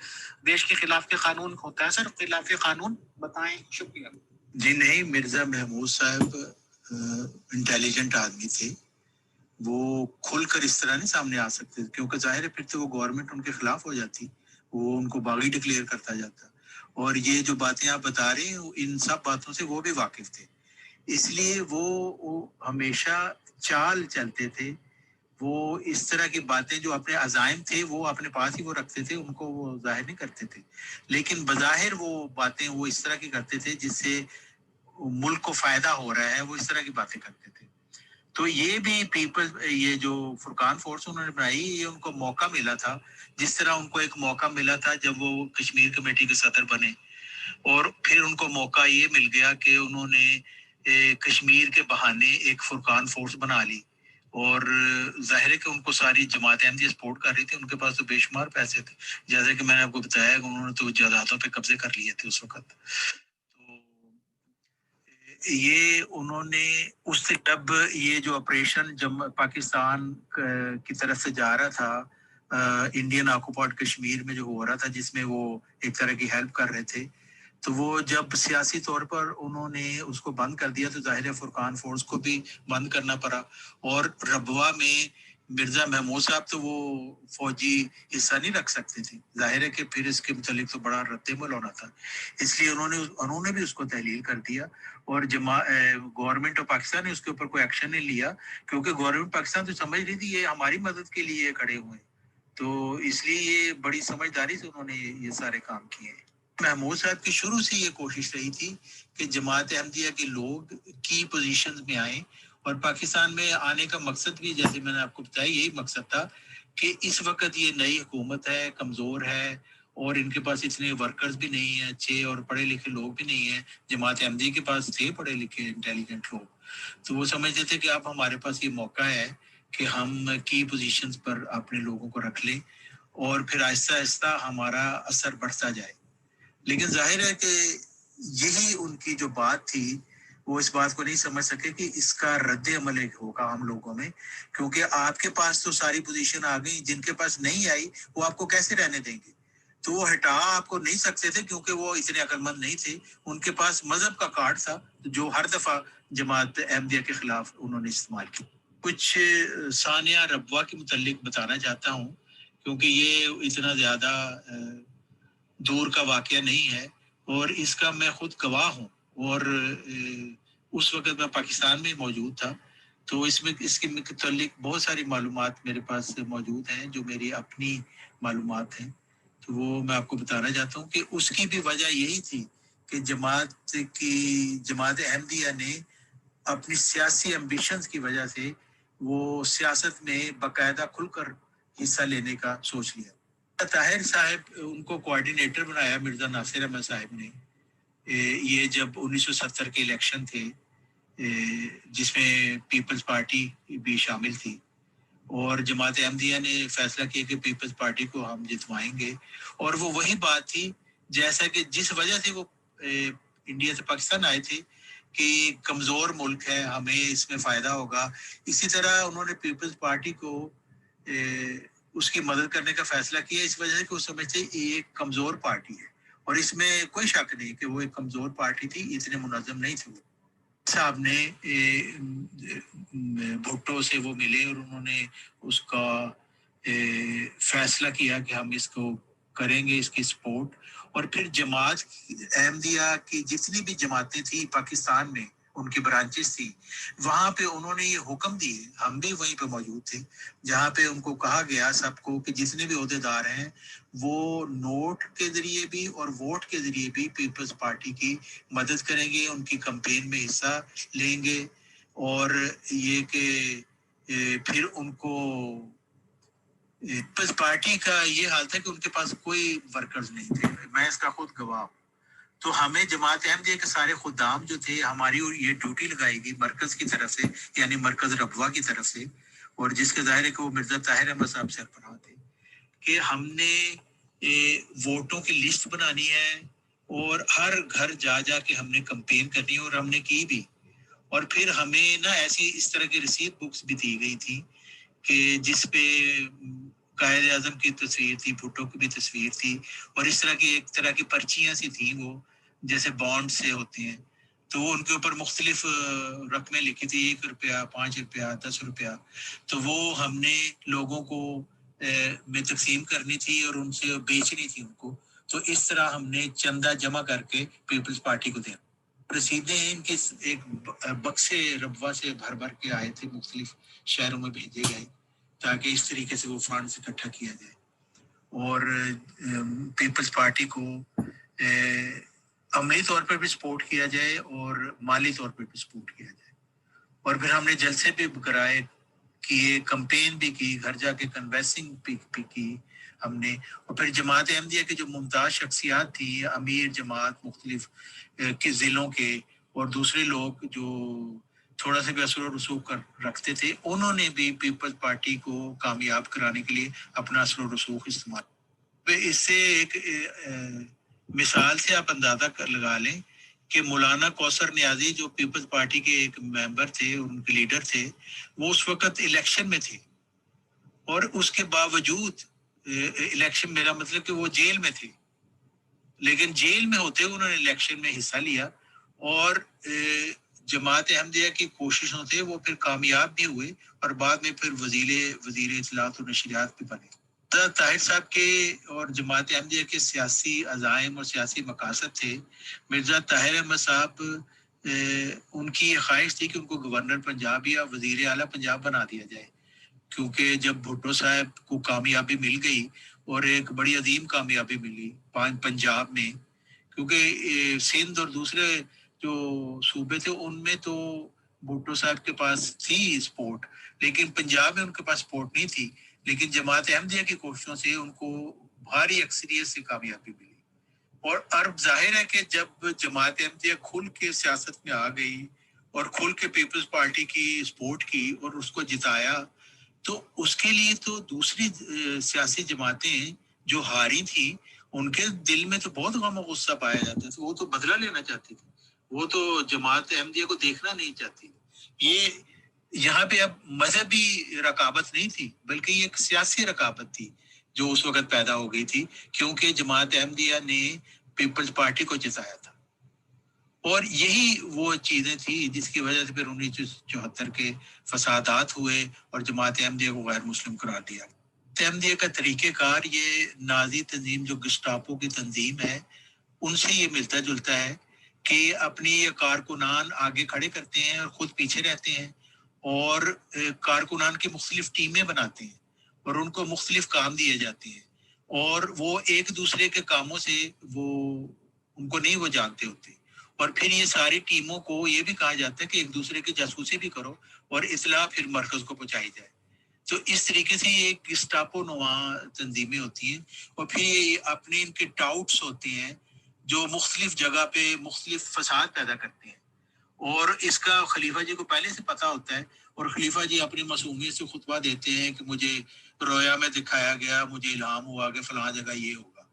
[SPEAKER 3] دیش کے خلاف کے قانون ہوتا ہے. سر خلاف قانون بتائیں. شکریہ.
[SPEAKER 1] جی نہیں، مرزا محمود صاحب انٹیلیجنٹ آدمی تھے، وہ کھل کر اس طرح نہیں سامنے آ سکتے، کیونکہ ظاہر ہے پھر تو وہ گورنمنٹ ان کے خلاف ہو جاتی، وہ ان کو باغی ڈکلیئر کرتا جاتا. اور یہ جو باتیں آپ بتا رہے ہیں ان سب باتوں سے وہ بھی واقف تھے، اس لیے وہ ہمیشہ چال چلتے تھے. وہ اس طرح کی باتیں جو اپنے عزائم تھے وہ اپنے پاس ہی وہ رکھتے تھے، ان کو وہ ظاہر نہیں کرتے تھے، لیکن بظاہر وہ باتیں وہ اس طرح کی کرتے تھے جس سے ملک کو فائدہ ہو رہا ہے، وہ اس طرح کی باتیں کرتے تھے. تو یہ بھی یہ جو فرقان فورس انہوں نے بنائی، یہ ان کو موقع ملا تھا، جس طرح ان کو ایک موقع ملا تھا جب وہ کشمیر کمیٹی کے صدر بنے، اور پھر ان کو موقع یہ مل گیا کہ انہوں نے کشمیر کے بہانے ایک فرقان فورس بنا لی. اور ظاہر ہے کہ ان کو ساری جماعت احمدیہ سپورٹ کر رہی تھی، ان کے پاس تو بے شمار پیسے تھے، جیسے کہ میں نے آپ کو بتایا کہ انہوں نے تو جائیدادوں پہ قبضے کر لیے تھے اس وقت. تو یہ انہوں نے اس سے جب یہ جو آپریشن پاکستان کی طرف سے جا رہا تھا انڈین آکوپائڈ کشمیر میں جو ہو رہا تھا، جس میں وہ ایک طرح کی ہیلپ کر رہے تھے، تو وہ جب سیاسی طور پر انہوں نے اس کو بند کر دیا تو ظاہر فرقان فورس کو بھی بند کرنا پڑا. اور ربوہ میں مرزا محمود صاحب تو وہ فوجی حصہ نہیں رکھ سکتے تھے، ظاہر ہے کہ پھر اس کے متعلق تو بڑا رد عمل ہونا تھا، اس لیے انہوں نے بھی اس کو تحلیل کر دیا. اور گورنمنٹ آف پاکستان نے اس کے اوپر کوئی ایکشن نہیں لیا، کیونکہ گورنمنٹ پاکستان تو سمجھ رہی تھی یہ ہماری مدد کے لیے کھڑے ہوئے ہیں، تو اس لیے یہ بڑی سمجھداری سے انہوں نے یہ سارے کام کیے ہیں. محمود صاحب کی شروع سے یہ کوشش رہی تھی کہ جماعت احمدیہ کے لوگ کی پوزیشنز میں آئیں، اور پاکستان میں آنے کا مقصد بھی جیسے میں نے آپ کو بتایا یہی مقصد تھا کہ اس وقت یہ نئی حکومت ہے، کمزور ہے، اور ان کے پاس اتنے ورکرز بھی نہیں ہیں اچھے، اور پڑھے لکھے لوگ بھی نہیں ہیں. جماعت احمدیہ کے پاس تھے پڑھے لکھے انٹیلیجنٹ لوگ، تو وہ سمجھتے تھے کہ اب ہمارے پاس یہ موقع ہے کہ ہم کی پوزیشنز پر اپنے لوگوں کو رکھ لیں اور پھر آہستہ آہستہ ہمارا اثر بڑھتا جائے. لیکن ظاہر ہے کہ یہی ان کی جو بات تھی، وہ اس بات کو نہیں سمجھ سکے کہ اس کا رد عمل ہوگا ہم لوگوں میں، کیونکہ آپ کے پاس تو ساری پوزیشن آ گئی، جن کے پاس نہیں آئی وہ آپ کو کیسے رہنے دیں گے؟ تو وہ ہٹا آپ کو نہیں سکتے تھے، کیونکہ وہ اتنے عقل مند نہیں تھے. ان کے پاس مذہب کا کارڈ تھا جو ہر دفعہ جماعت احمدیہ کے خلاف انہوں نے استعمال کی. کچھ ثانیہ ربوہ کے متعلق بتانا چاہتا ہوں، کیونکہ یہ اتنا زیادہ دور کا واقعہ نہیں ہے اور اس کا میں خود گواہ ہوں، اور اس وقت میں پاکستان میں موجود تھا، تو اس کے متعلق بہت ساری معلومات میرے پاس موجود ہیں جو میری اپنی معلومات ہیں. تو وہ میں آپ کو بتانا چاہتا ہوں کہ اس کی بھی وجہ یہی تھی کہ جماعت احمدیہ نے اپنی سیاسی ایمبیشنز کی وجہ سے وہ سیاست میں باقاعدہ کھل کر حصہ لینے کا سوچ لیا۔ طاہر صاحب ان کو کوآرڈینیٹر بنایا مرزا ناصر احمد صاحب نے، یہ جب 1970 کے الیکشن تھے جس میں پیپلز پارٹی بھی شامل تھی، اور جماعت احمدیہ نے فیصلہ کیا کہ پیپلز پارٹی کو ہم جتوائیں گے، اور وہ وہی بات تھی جیسا کہ جس وجہ سے وہ انڈیا سے پاکستان آئے تھے کہ کمزور ملک ہے، ہمیں اس میں فائدہ ہوگا۔ اسی طرح انہوں نے پیپلز پارٹی کو اس کی مدد کرنے کا فیصلہ کیا، اس وجہ سے کہ وہ سمجھتے یہ ایک کمزور پارٹی ہے، اور اس میں کوئی شک نہیں کہ وہ ایک کمزور پارٹی تھی، اتنے منظم نہیں تھے۔ صاحب نے بھٹو سے وہ ملے اور انہوں نے اس کا فیصلہ کیا کہ ہم اس کو کریں گے، اس کی سپورٹ۔ اور پھر جماعت احمدیہ کی جتنی بھی جماعتیں تھیں پاکستان میں، ان کی برانچز تھی، وہاں پہ انہوں نے یہ حکم دیے، ہم بھی وہیں پہ موجود تھے، جہاں پہ ان کو کہا گیا سب کو کہ جتنے بھی عہدیدار ہیں وہ نوٹ کے ذریعے بھی اور ووٹ کے ذریعے بھی پیپلز پارٹی کی مدد کریں گے، ان کی کمپین میں حصہ لیں گے، اور یہ کہ پھر ان کو پیپلز پارٹی کا یہ حال تھا کہ ان کے پاس کوئی ورکرز نہیں تھے، میں اس کا خود گواہ ہوں۔ تو ہمیں جماعت احمدیہ کے سارے خدام جو تھے، ہماری یہ ڈیوٹی لگائی گئی مرکز کی طرف سے، یعنی مرکز ربوہ کی طرف سے، اور جس کے ظاہر ہے کہ وہ مرزا طاہر احمد صاحب سربراہ تھے، کہ ہم نے ووٹوں کی لسٹ بنانی ہے اور ہر گھر جا جا کے ہم نے کمپین کرنی ہے، اور ہم نے کی بھی۔ اور پھر ہمیں نا ایسی اس طرح کی رسید بکس بھی دی گئی تھی کہ جس پہ قائد اعظم کی تصویر تھی، بھٹو کی بھی تصویر تھی، اور اس طرح کی ایک طرح کی پرچیاں سی تھیں، وہ جیسے بانڈ سے ہوتے ہیں، تو وہ ان کے اوپر مختلف رقمیں لکھی تھی، 1 روپیہ، 5 روپیہ، 10 روپیہ، تو وہ ہم نے لوگوں کو میں تقسیم کرنی تھی اور ان سے بیچنی تھی ان کو۔ تو اس طرح ہم نے چندہ جمع کر کے پیپلز پارٹی کو دیا۔ رسیدیں ان کے ایک بکسے ربوہ سے بھر بھر کے آئے تھے، مختلف شہروں میں بھیجے گئے تاکہ اس طریقے سے وہ فنڈز اکٹھا کیا جائے، اور پیپلز پارٹی کو عملی طور پر بھی سپورٹ کیا جائے اور مالی طور پر بھی سپورٹ کیا جائے۔ اور پھر ہم نے جلسے بھی کرائے، کیے، کمپین بھی کی، گھر جا کے کنوینسنگ بھی کی ہم نے۔ اور پھر جماعت احمدیہ کے جو ممتاز شخصیات تھی، امیر جماعت مختلف کے ضلعوں کے اور دوسرے لوگ جو تھوڑا سا بھی اثر و رسوخ رکھتے تھے، انہوں نے بھی پیپلز پارٹی کو کامیاب کرانے کے لیے اپنا اثر و رسوخ استعمال۔ اس سے ایک مثال سے آپ اندازہ لگا لیں کہ مولانا کوثر نیازی جو پیپلز پارٹی کے ایک ممبر تھے، ان کے لیڈر تھے، وہ اس وقت الیکشن میں تھے، اور اس کے باوجود الیکشن، میرا مطلب کہ وہ جیل میں تھے، لیکن جیل میں ہوتے انہوں نے الیکشن میں حصہ لیا، اور جماعت احمدیہ کی کوششوں سے وہ پھر کامیاب بھی ہوئے، اور بعد میں پھر وزیر اطلاعات و نشریات بھی بنے۔ طاہر صاحب کے اور جماعت احمدیہ کے سیاسی عزائم اور سیاسی مقاصد تھے۔ مرزا طاہر احمد صاحب ان کی یہ خواہش تھی کہ ان کو گورنر پنجاب یا وزیر اعلیٰ پنجاب بنا دیا جائے، کیونکہ جب بھٹو صاحب کو کامیابی مل گئی، اور ایک بڑی عظیم کامیابی ملی پنجاب میں، کیونکہ سندھ اور دوسرے جو صوبے تھے ان میں تو بھٹو صاحب کے پاس تھی سپورٹ، لیکن پنجاب میں ان کے پاس سپورٹ نہیں تھی، لیکن جماعت احمدیہ کی کوششوں سے ان کو بھاری اکثریت سے کامیابی ملی۔ اور اب ظاہر ہے کہ جب جماعت احمدیہ کھل کے سیاست میں آ گئی اور کھل کے پیپلز پارٹی کی سپورٹ کی اور اس کو جتایا، تو اس کے لیے تو دوسری سیاسی جماعتیں جو ہاری تھیں، ان کے دل میں تو بہت غم و غصہ پایا جاتا تھا، وہ تو بدلہ لینا چاہتی تھی، وہ تو جماعت احمدیہ کو دیکھنا نہیں چاہتی۔ یہ یہاں پہ اب مذہبی رقابت نہیں تھی، بلکہ یہ ایک سیاسی رقابت تھی جو اس وقت پیدا ہو گئی تھی، کیونکہ جماعت احمدیہ نے پیپلز پارٹی کو جتایا تھا، اور یہی وہ چیزیں تھیں جس کی وجہ سے پھر 1974 کے فسادات ہوئے اور جماعت احمدیہ کو غیر مسلم قرار دیا۔ احمدیہ کا طریقہ کار یہ نازی تنظیم جو گسٹاپو کی تنظیم ہے، ان سے یہ ملتا جلتا ہے کہ اپنی یہ کارکنان آگے کھڑے کرتے ہیں اور خود پیچھے رہتے ہیں، اور کارکنان کی مختلف ٹیمیں بناتے ہیں اور ان کو مختلف کام دیے جاتے ہیں، اور وہ ایک دوسرے کے کاموں سے وہ ان کو نہیں وہ جانتے ہوتے. اور پھر یہ ساری ٹیموں کو یہ بھی کہا جاتا ہے کہ ایک دوسرے کی جاسوسی بھی کرو اور اطلاع پھر مرکز کو پہنچائی جائے. تو اس طریقے سے یہ گسٹاپو نما تنظیمیں ہوتی ہیں. اور پھر یہ اپنے ان کے ٹاؤٹس ہوتے ہیں جو مختلف جگہ پہ مختلف فساد پیدا کرتے ہیں. اور اس کا خلیفہ جی کو پہلے سے پتہ ہوتا ہے اور خلیفہ جی اپنی معصومیت سے خطبہ دیتے ہیں کہ مجھے رویا میں دکھایا گیا, مجھے الہام ہوا کہ فلاں جگہ یہ ہوگا.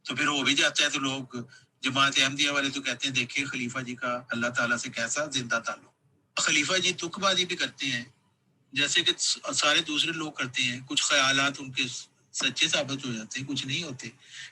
[SPEAKER 1] تو پھر ہو بھی جاتا ہے. تو لوگ جماعت احمدیہ والے تو کہتے ہیں دیکھیں خلیفہ جی کا اللہ تعالیٰ سے کیسا زندہ تعلق. خلیفہ جی تک بازی بھی کرتے ہیں جیسے کہ سارے دوسرے لوگ کرتے ہیں. کچھ خیالات ان کے سچے ثابت ہو جاتے ہیں, کچھ نہیں ہوتے.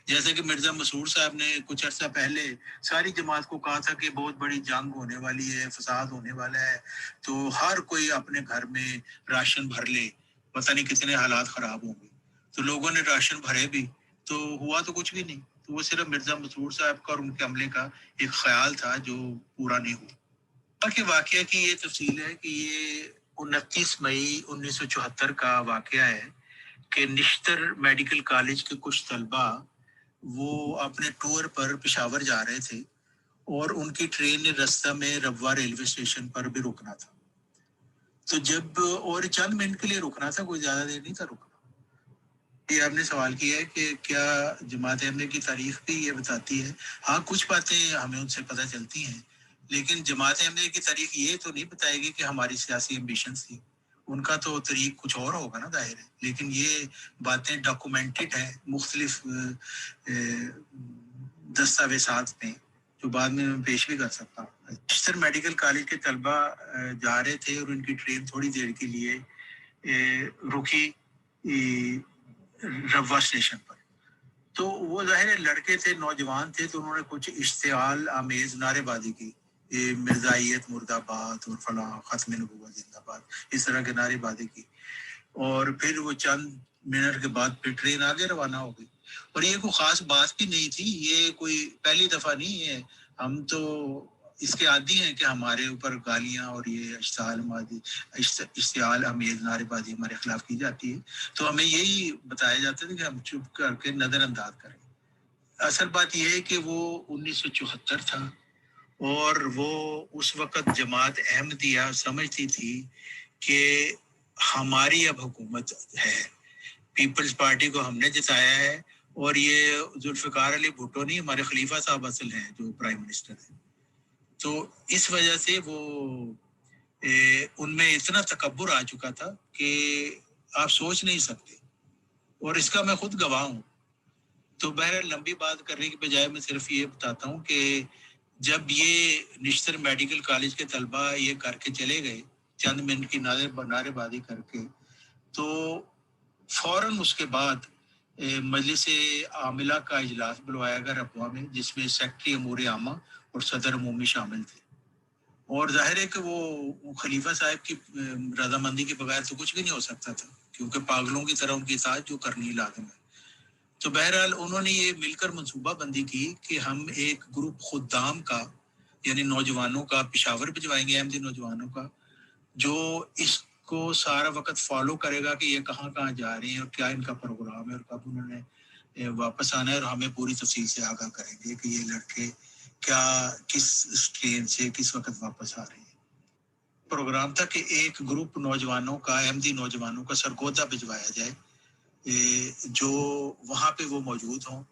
[SPEAKER 1] جیسے کہ مرزا مسعود صاحب نے کچھ عرصہ پہلے ساری جماعت کو کہا تھا کہ بہت بڑی جنگ ہونے والی ہے, فساد ہونے والا ہے, تو ہر کوئی اپنے گھر میں راشن بھر لے, پتہ نہیں کتنے حالات خراب ہوں گے. تو لوگوں نے راشن بھرے بھی, تو ہوا تو کچھ بھی نہیں. تو وہ صرف مرزا مسعود صاحب کا اور ان کے عملے کا ایک خیال تھا جو پورا نہیں ہوا. کہ واقعہ کی یہ تفصیل ہے کہ یہ 29 مئی 1974 کا واقعہ ہے کہ نشتر میڈیکل کالج کے کچھ طلبہ وہ اپنے ٹور پر پشاور جا رہے تھے اور ان کی ٹرین نے رستہ میں ربوہ ریلوے اسٹیشن پر بھی رکنا تھا. تو جب اور چند منٹ کے لیے رکنا تھا, کوئی زیادہ دیر نہیں تھا رکنا. یہ آپ نے سوال کیا ہے کہ کیا جماعت احمدیہ کی تاریخ بھی یہ بتاتی ہے. ہاں کچھ باتیں ہمیں ان سے پتہ چلتی ہیں, لیکن جماعت احمدیہ کی تاریخ یہ تو نہیں بتائے گی کہ ہماری سیاسی ایمبیشنز تھی. ان کا تو طریق کچھ اور ہوگا نا, ظاہر ہے. لیکن یہ باتیں ڈاکومنٹڈ ہیں مختلف دستاویزات میں, جو بعد میں پیش بھی کر سکتا ہوں. نشتر میڈیکل کالج کے طلبہ جا رہے تھے اور ان کی ٹرین تھوڑی دیر کے لیے رکی ربوہ اسٹیشن پر. تو وہ ظاہر لڑکے تھے, نوجوان تھے, تو انہوں نے کچھ اشتعال آمیز نعرے بازی کی, مرزائیت مرد آباد اور فلاں ختم نبوت زندہ باد, اس طرح کے نعرے بازی کی. اور پھر وہ چند منٹ کے بعد پھر ٹرین آگے روانہ ہو گئی. اور یہ کوئی خاص بات بھی نہیں تھی, یہ کوئی پہلی دفعہ نہیں ہے. ہم تو اس کے عادی ہیں کہ ہمارے اوپر گالیاں اور یہ اشتعال امیز نعرے بازی ہمارے خلاف کی جاتی ہے. تو ہمیں یہی بتایا جاتا ہے کہ ہم چپ کر کے نظر انداز کریں. اصل بات یہ ہے کہ وہ 1974 تھا اور وہ اس وقت جماعت احمدیہ سمجھتی تھی کہ ہماری اب حکومت ہے, پیپلز پارٹی کو ہم نے جتایا ہے, اور یہ ذوالفقار علی بھٹو نہیں, ہمارے خلیفہ صاحب اصل ہیں جو پرائم منسٹر ہیں. تو اس وجہ سے وہ ان میں اتنا تکبر آ چکا تھا کہ آپ سوچ نہیں سکتے, اور اس کا میں خود گواہ ہوں. تو بہرحال لمبی بات کرنے کی بجائے میں صرف یہ بتاتا ہوں کہ جب یہ نشتر میڈیکل کالج کے طلبہ یہ کر کے چلے گئے چند منٹ کی نعرے بازی کر کے, تو فوراً اس کے بعد مجلس عاملہ کا اجلاس بلوایا گیا ربوہ میں, جس میں سیکرٹری امور عامہ اور صدر عمومی شامل تھے. اور ظاہر ہے کہ وہ خلیفہ صاحب کی رضامندی کے بغیر تو کچھ بھی نہیں ہو سکتا تھا, کیونکہ پاگلوں کی طرح ان کی اطاعت جو کرنی لازم ہے. تو بہرحال انہوں نے یہ مل کر منصوبہ بندی کی کہ ہم ایک گروپ خدام کا, یعنی نوجوانوں کا پشاور بھجوائیں گے, احمدی نوجوانوں کا, جو اس کو سارا وقت فالو کرے گا کہ یہ کہاں کہاں جا رہے ہیں اور کیا ان کا پروگرام ہے اور کب انہوں نے واپس آنا ہے, اور ہمیں پوری تفصیل سے آگاہ کریں گے کہ یہ لڑکے کیا کس ٹرین سے کس وقت واپس آ رہے ہیں. پروگرام تھا کہ ایک گروپ نوجوانوں کا, احمدی نوجوانوں کا سرگودا بھجوایا جائے جو وہاں پہ وہ موجود ہوں.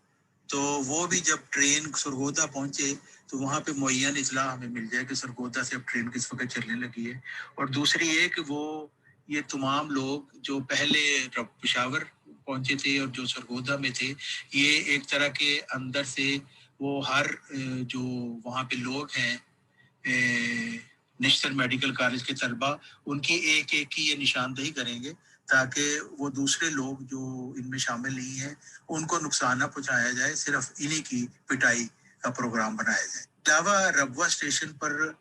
[SPEAKER 1] تو وہ بھی جب ٹرین سرگودا پہنچے تو وہاں پہ معین اطلاع ہمیں مل جائے کہ سرگودا سے اب ٹرین کس وقت چلنے لگی ہے. اور دوسری یہ کہ وہ یہ تمام لوگ جو پہلے پشاور پہنچے تھے اور جو سرگودا میں تھے, یہ ایک طرح کے اندر سے وہ ہر جو وہاں پہ لوگ ہیں نشتر میڈیکل کالج کے طلبہ, ان کی ایک ایک کی یہ نشاندہی کریں گے تاکہ وہ دوسرے لوگ جو ان میں شامل نہیں ہیں ان کو نقصان نہ پہنچایا جائے, صرف انہی کی پٹائی کا پروگرام بنایا جائے. علاوہ ربوہ اسٹیشن پر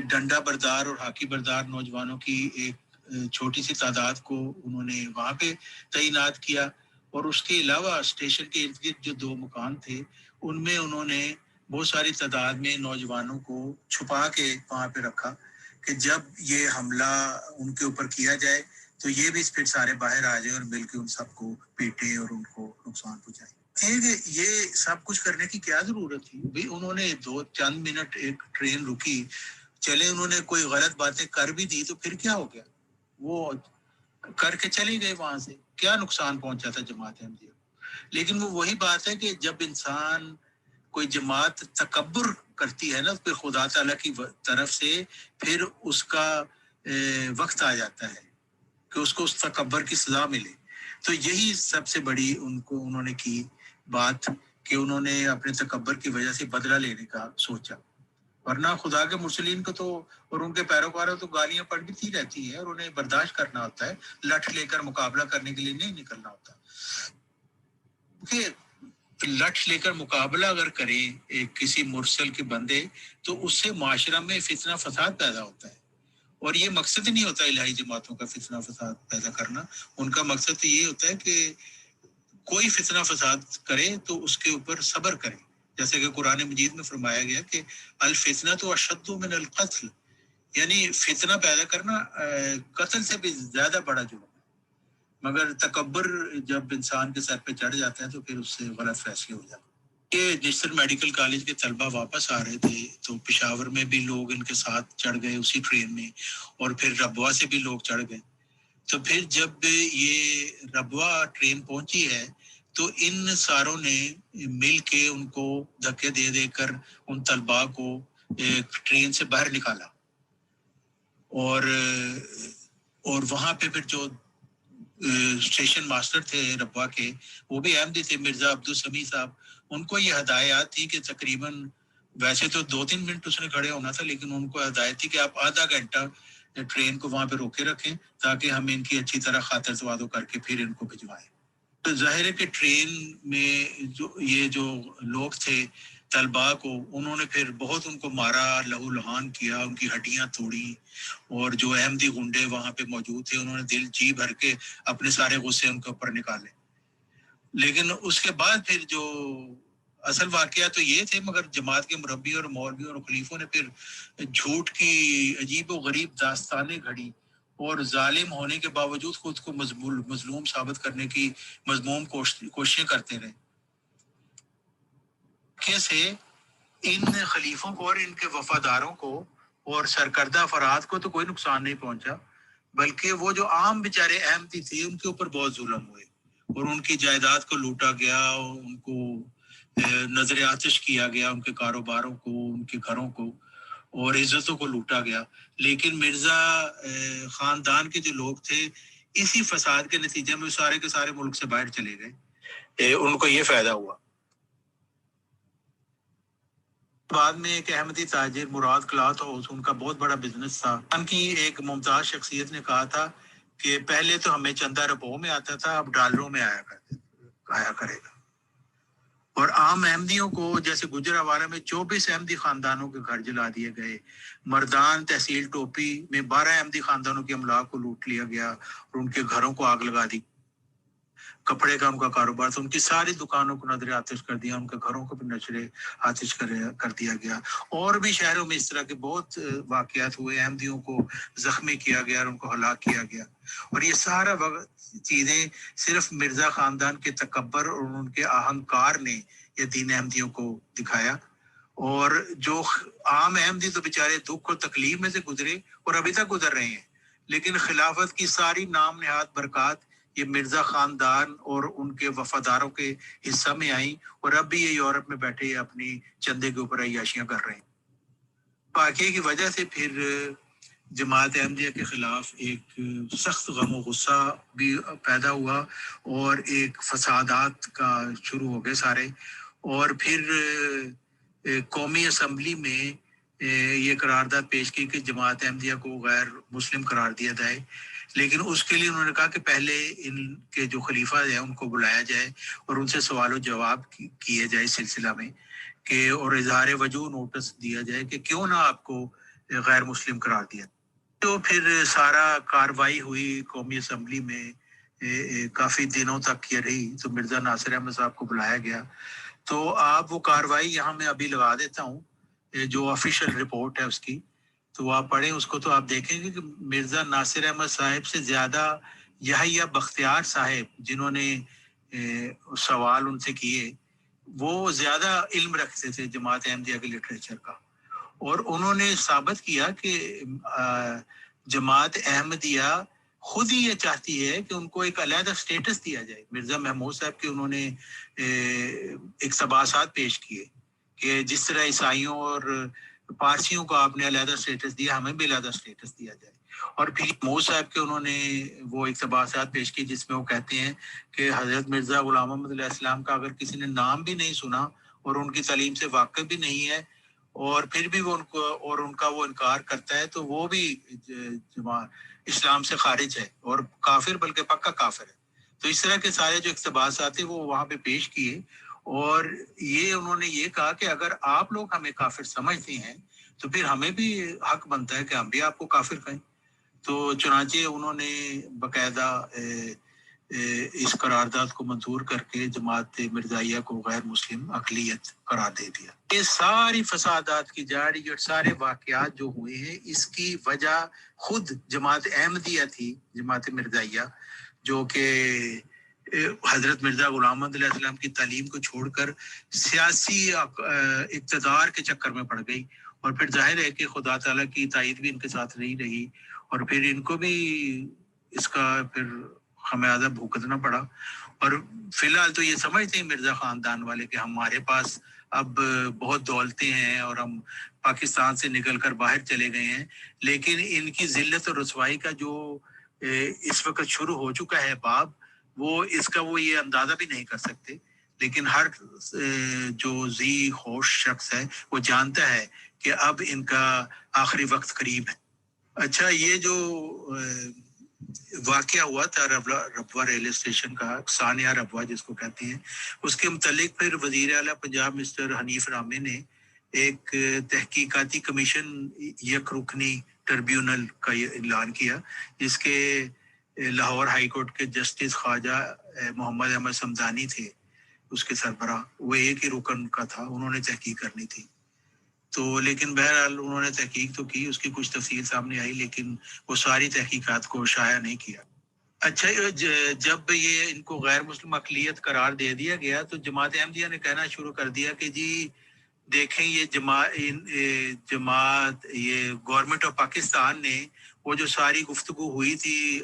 [SPEAKER 1] ڈنڈا بردار اور ہاکی بردار نوجوانوں کی ایک چھوٹی سی تعداد کو انہوں نے وہاں پہ تعینات کیا, اور اس کے علاوہ اسٹیشن کے ارد گرد جو 2 مکان تھے ان میں انہوں نے بہت ساری تعداد میں نوجوانوں کو چھپا کے وہاں پہ رکھا کہ جب یہ حملہ ان کے اوپر کیا جائے تو یہ بھی پھر سارے باہر آ جائیں اور مل کے ان سب کو پیٹیں اور ان کو نقصان پہنچائیں. یہ سب کچھ کرنے کی کیا ضرورت تھی؟ بھائی انہوں نے چند منٹ ایک ٹرین رکی، چلے انہوں نے کوئی غلط باتیں کر بھی دی تو پھر کیا ہو گیا؟ وہ کر کے چلی گئے، وہاں سے کیا نقصان پہنچا تھا جماعت احمدیہ. لیکن وہ وہی بات ہے کہ جب انسان کوئی جماعت تکبر کرتی ہے نا، پھر خدا تعالیٰ کی طرف سے پھر اس کا وقت آ جاتا ہے کہ اس کو اس تکبر کی سزا ملے. تو یہی سب سے بڑی انہوں نے کی بات کہ انہوں نے اپنے تکبر کی وجہ سے بدلہ لینے کا سوچا. ورنہ خدا کے مرسلین کو تو اور ان کے پیروکاروں تو گالیاں پڑتی رہتی ہیں اور انہیں برداشت کرنا ہوتا ہے، لٹھ لے کر مقابلہ کرنے کے لیے نہیں نکلنا ہوتا. کہ لٹھ لے کر مقابلہ اگر کریں کسی مرسل کے بندے تو اس سے معاشرہ میں فتنہ فساد پیدا ہوتا ہے. اور یہ مقصد نہیں ہوتا الہی جماعتوں کا فتنہ فساد پیدا کرنا. ان کا مقصد تو یہ ہوتا ہے کہ کوئی فتنہ فساد کرے تو اس کے اوپر صبر کرے، جیسے کہ قرآن مجید میں فرمایا گیا کہ الفتنہ تو اشد من القتل، یعنی فتنہ پیدا کرنا قتل سے بھی زیادہ بڑا جرم ہے. مگر تکبر جب انسان کے سر پہ چڑھ جاتا ہے تو پھر اس سے غلط فیصلے ہو جاتے ہیں. یہ ڈسٹر میڈیکل کالج کے طلبہ واپس آ رہے تھے تو پشاور میں بھی لوگ ان کے ساتھ چڑھ گئے اسی ٹرین میں، اور پھر ربوہ سے بھی لوگ چڑھ گئے. تو پھر جب یہ ربوہ ٹرین پہنچی ہے تو ان ساروں نے مل کے ان کو دھکے دے دے کر ان طلباء کو ٹرین سے باہر نکالا. اور وہاں پہ پھر جو اسٹیشن ماسٹر تھے ربوہ کے، وہ بھی احمدی تھے، مرزا عبدالسمیع صاحب، ان کو یہ ہدایات تھی کہ تقریباً ویسے تو 2-3 منٹ اس نے کھڑے ہونا تھا، لیکن ان کو ہدایت تھی کہ آپ آدھا گھنٹہ ٹرین کو وہاں پہ روکے رکھیں تاکہ ہم ان کی اچھی طرح خاطر تواضع کر کے پھر ان کو بھجوائیں. تو ظاہر ہے کہ ٹرین میں جو لوگ تھے طلباء کو، انہوں نے پھر بہت ان کو مارا، لہو لہان کیا، ان کی ہڈیاں توڑی، اور جو احمدی گنڈے وہاں پہ موجود تھے انہوں نے دل جی بھر کے اپنے سارے غصے ان کے اوپر نکالے. لیکن اس کے بعد پھر جو اصل واقعہ تو یہ تھے، مگر جماعت کے مربی اور مولویوں اور خلیفوں نے پھر جھوٹ کی عجیب و غریب داستانیں گھڑی اور ظالم ہونے کے باوجود خود کو مظلوم ثابت کرنے کی مذموم کوششیں کرتے رہے. کیسے ان خلیفوں کو اور ان کے وفاداروں کو اور سرکردہ افراد کو تو کوئی نقصان نہیں پہنچا، بلکہ وہ جو عام بیچارے احمدی تھے ان کے اوپر بہت ظلم ہوئے اور ان کی جائیداد کو لوٹا گیا، ان کو نظر آتش کیا گیا، ان کے کاروباروں کو، ان کے گھروں کو اور عزتوں کو لوٹا گیا. لیکن مرزا خاندان کے جو لوگ تھے اسی فساد کے نتیجے میں سارے کے سارے ملک سے باہر چلے گئے. ان کو یہ فائدہ ہوا. بعد میں ایک احمدی تاجر مراد کلاتھ ہاؤس، ان کا بہت بڑا بزنس تھا. ان کی ایک ممتاز شخصیت نے کہا تھا کہ پہلے تو ہمیں چندہ روپوں میں آتا تھا، اب ڈالروں میں آیا کرے گا. اور عام احمدیوں کو جیسے گجرانوالہ میں 24 احمدی خاندانوں کے گھر جلا دیے گئے، مردان تحصیل ٹوپی میں 12 احمدی خاندانوں کے املاک کو لوٹ لیا گیا اور ان کے گھروں کو آگ لگا دی. کپڑے کا ان کا کاروبار تھا، ان کی ساری دکانوں کو نظر آتش کر دیا، ان کے گھروں کو بھی نظر آتش کر دیا گیا. اور بھی شہروں میں اس طرح کے بہت واقعات ہوئے، احمدیوں کو زخمی کیا گیا اور ان کو ہلاک کیا گیا. اور یہ سارا چیزیں صرف مرزا خاندان کے تکبر اور ان کے اہنکار نے یہ دین احمدیوں کو دکھایا. اور جو عام احمدی تو بیچارے دکھ اور تکلیف میں سے گزرے اور ابھی تک گزر رہے ہیں، لیکن خلافت کی ساری نام نہاد برکات یہ مرزا خاندان اور ان کے وفاداروں کے حصہ میں آئیں، اور اب بھی یہ یورپ میں بیٹھے اپنی چندے کے اوپر عیاشیاں کر رہے ہیں. واقعے کی وجہ سے پھر جماعت احمدیہ کے خلاف ایک سخت غم و غصہ بھی پیدا ہوا اور ایک فسادات کا شروع ہو گئے سارے. اور پھر قومی اسمبلی میں یہ قرارداد پیش کی کہ جماعت احمدیہ کو غیر مسلم قرار دیا جائے. لیکن اس کے لیے انہوں نے کہا کہ پہلے ان کے جو خلیفہ ہیں ان کو بلایا جائے اور ان سے سوال و جواب کیے جائے اس سلسلہ میں کہ اور اظہار وجوہ نوٹس دیا جائے کہ کیوں نہ آپ کو غیر مسلم قرار دیا. تو پھر سارا کاروائی ہوئی قومی اسمبلی میں، کافی دنوں تک یہ رہی. تو مرزا ناصر احمد صاحب کو بلایا گیا. تو آپ وہ کاروائی یہاں میں ابھی لگا دیتا ہوں جو آفیشیل رپورٹ ہے اس کی. تو آپ پڑھیں اس کو تو آپ دیکھیں گے کہ مرزا ناصر احمد صاحب سے زیادہ یحییٰ بختیار صاحب جنہوں نے سوال ان سے کیے وہ زیادہ علم رکھتے تھے جماعت احمدیہ کے لٹریچر کا، اور انہوں نے ثابت کیا کہ جماعت احمدیہ خود ہی یہ چاہتی ہے کہ ان کو ایک علیحدہ سٹیٹس دیا جائے۔ مرزا محمود صاحب کے انہوں نے اقتباسات پیش کیے کہ جس طرح عیسائیوں اور پارسیوں کو آپ نے علیحدہ سٹیٹس دیا، ہمیں بھی علیحدہ سٹیٹس دیا جائے۔ اور پھر محمود صاحب کے انہوں نے وہ اقتباسات پیش کی جس میں وہ کہتے ہیں کہ حضرت مرزا غلام محمد علیہ السلام کا اگر کسی نے نام بھی نہیں سنا اور ان کی تعلیم سے واقف بھی نہیں ہے اور پھر بھی وہ ان کا وہ انکار کرتا ہے تو وہ بھی اسلام سے خارج ہے اور کافر، بلکہ پکا کافر ہے۔ تو اس طرح کے سارے جو اقتباسات ہیں وہ وہاں پہ پیش کیے، اور یہ انہوں نے یہ کہا کہ اگر آپ لوگ ہمیں کافر سمجھتے ہیں تو پھر ہمیں بھی حق بنتا ہے کہ ہم بھی آپ کو کافر کہیں۔ تو چنانچہ انہوں نے باقاعدہ اس قرارداد کو منظور کر کے جماعت مرزائیہ کو غیر مسلم اقلیت قرار دے دیا۔ یہ ساری فسادات کی جڑ، یہ سارے واقعات جو ہوئے ہیں اس کی وجہ خود جماعت احمدیہ تھی، جماعت مرزائیہ، جو کہ حضرت مرزا غلام محمد علیہ السلام کی تعلیم کو چھوڑ کر سیاسی اقتدار کے چکر میں پڑ گئی، اور پھر ظاہر ہے کہ خدا تعالیٰ کی تائید بھی ان کے ساتھ نہیں رہی، اور پھر ان کو بھی اس کا پھر خمیازہ بھگتنا پڑا۔ اور فی الحال تو یہ سمجھتے ہیں مرزا خاندان والے کہ ہمارے پاس اب بہت دولتیں ہیں اور ہم پاکستان سے نکل کر باہر چلے گئے ہیں، لیکن ان کی ذلت اور رسوائی کا جو اس وقت شروع ہو چکا ہے باب، وہ اس کا وہ یہ اندازہ بھی نہیں کر سکتے، لیکن ہر جو ذی ہوش شخص ہے وہ جانتا ہے کہ اب ان کا آخری وقت قریب ہے۔ اچھا، یہ جو واقعہ ہوا تھا ربوہ ریلوے اسٹیشن کا، ثانیہ ربوہ جس کو کہتے ہیں، اس کے متعلق پھر وزیر اعلیٰ پنجاب مسٹر حنیف رامے نے ایک تحقیقاتی کمیشن یک رکنی ٹربیونل کا اعلان کیا، جس کے لاہور ہائی کورٹ کے جسٹس خواجہ محمد احمد صمدانی تھے اس کے سربراہ، وہ ایک ہی رکن کا تھا، انہوں نے تحقیق کرنی تھی۔ تو لیکن بہرحال انہوں نے تحقیق تو کی، اس کی کچھ تفصیل سامنے آئی، لیکن وہ ساری تحقیقات کو شائع نہیں کیا۔ اچھا، جب یہ ان کو غیر مسلم اقلیت قرار دے دیا گیا تو جماعت احمدیہ نے کہنا شروع کر دیا کہ جی دیکھیں یہ جماعت یہ گورنمنٹ آف پاکستان نے وہ جو ساری گفتگو ہوئی تھی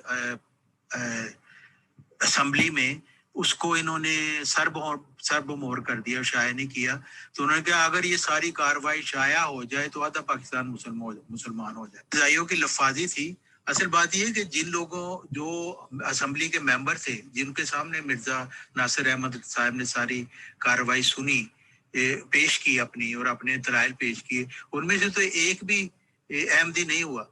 [SPEAKER 1] اسمبلی میں، اس کو انہوں نے سرب مہر کر دیا، شائع نہیں کیا۔ تو انہوں نے کہا اگر یہ ساری کاروائی شائع ہو جائے تو آدھا پاکستان مسلمان ہو جائے۔ مرزائیوں کی لفاظی تھی۔ اصل بات یہ ہے کہ جن لوگوں جو اسمبلی کے ممبر تھے، جن کے سامنے مرزا ناصر احمد صاحب نے ساری کاروائی سنی، پیش کی اپنی اور اپنے دلائل پیش کیے، ان میں سے تو ایک بھی احمدی نہیں ہوا،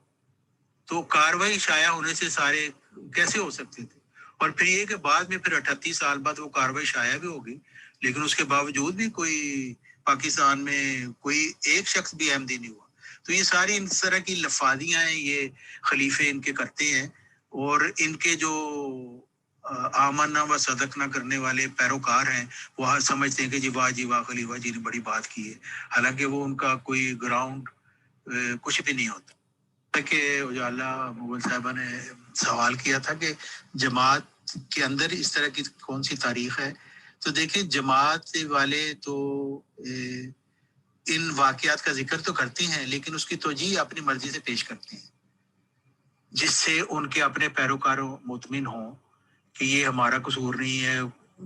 [SPEAKER 1] تو کاروائی شائع ہونے سے سارے کیسے ہو سکتے تھے؟ اور پھر یہ کہ بعد میں پھر 38 سال بعد وہ کاروائی شائع بھی ہوگی، لیکن اس کے باوجود بھی کوئی پاکستان میں کوئی ایک شخص بھی احمدی نہیں ہوا۔ تو یہ ساری اس طرح کی لفاظیاں ہیں، یہ خلیفے ان کے کرتے ہیں، اور ان کے جو آمنا و صدق نہ کرنے والے پیروکار ہیں وہ سمجھتے ہیں کہ جی واہ خلیفہ جی نے بڑی بات کی ہے، حالانکہ وہ ان کا کوئی گراؤنڈ کچھ بھی نہیں ہوتا۔ کہ اجالا مغل صاحبہ نے سوال کیا تھا کہ جماعت کے اندر اس طرح کی کون سی تاریخ ہے، تو دیکھیں جماعت والے تو ان واقعات کا ذکر تو کرتے ہیں، لیکن اس کی توجیہ اپنی مرضی سے پیش کرتے ہیں، جس سے ان کے اپنے پیروکاروں مطمئن ہوں کہ یہ ہمارا قصور نہیں ہے،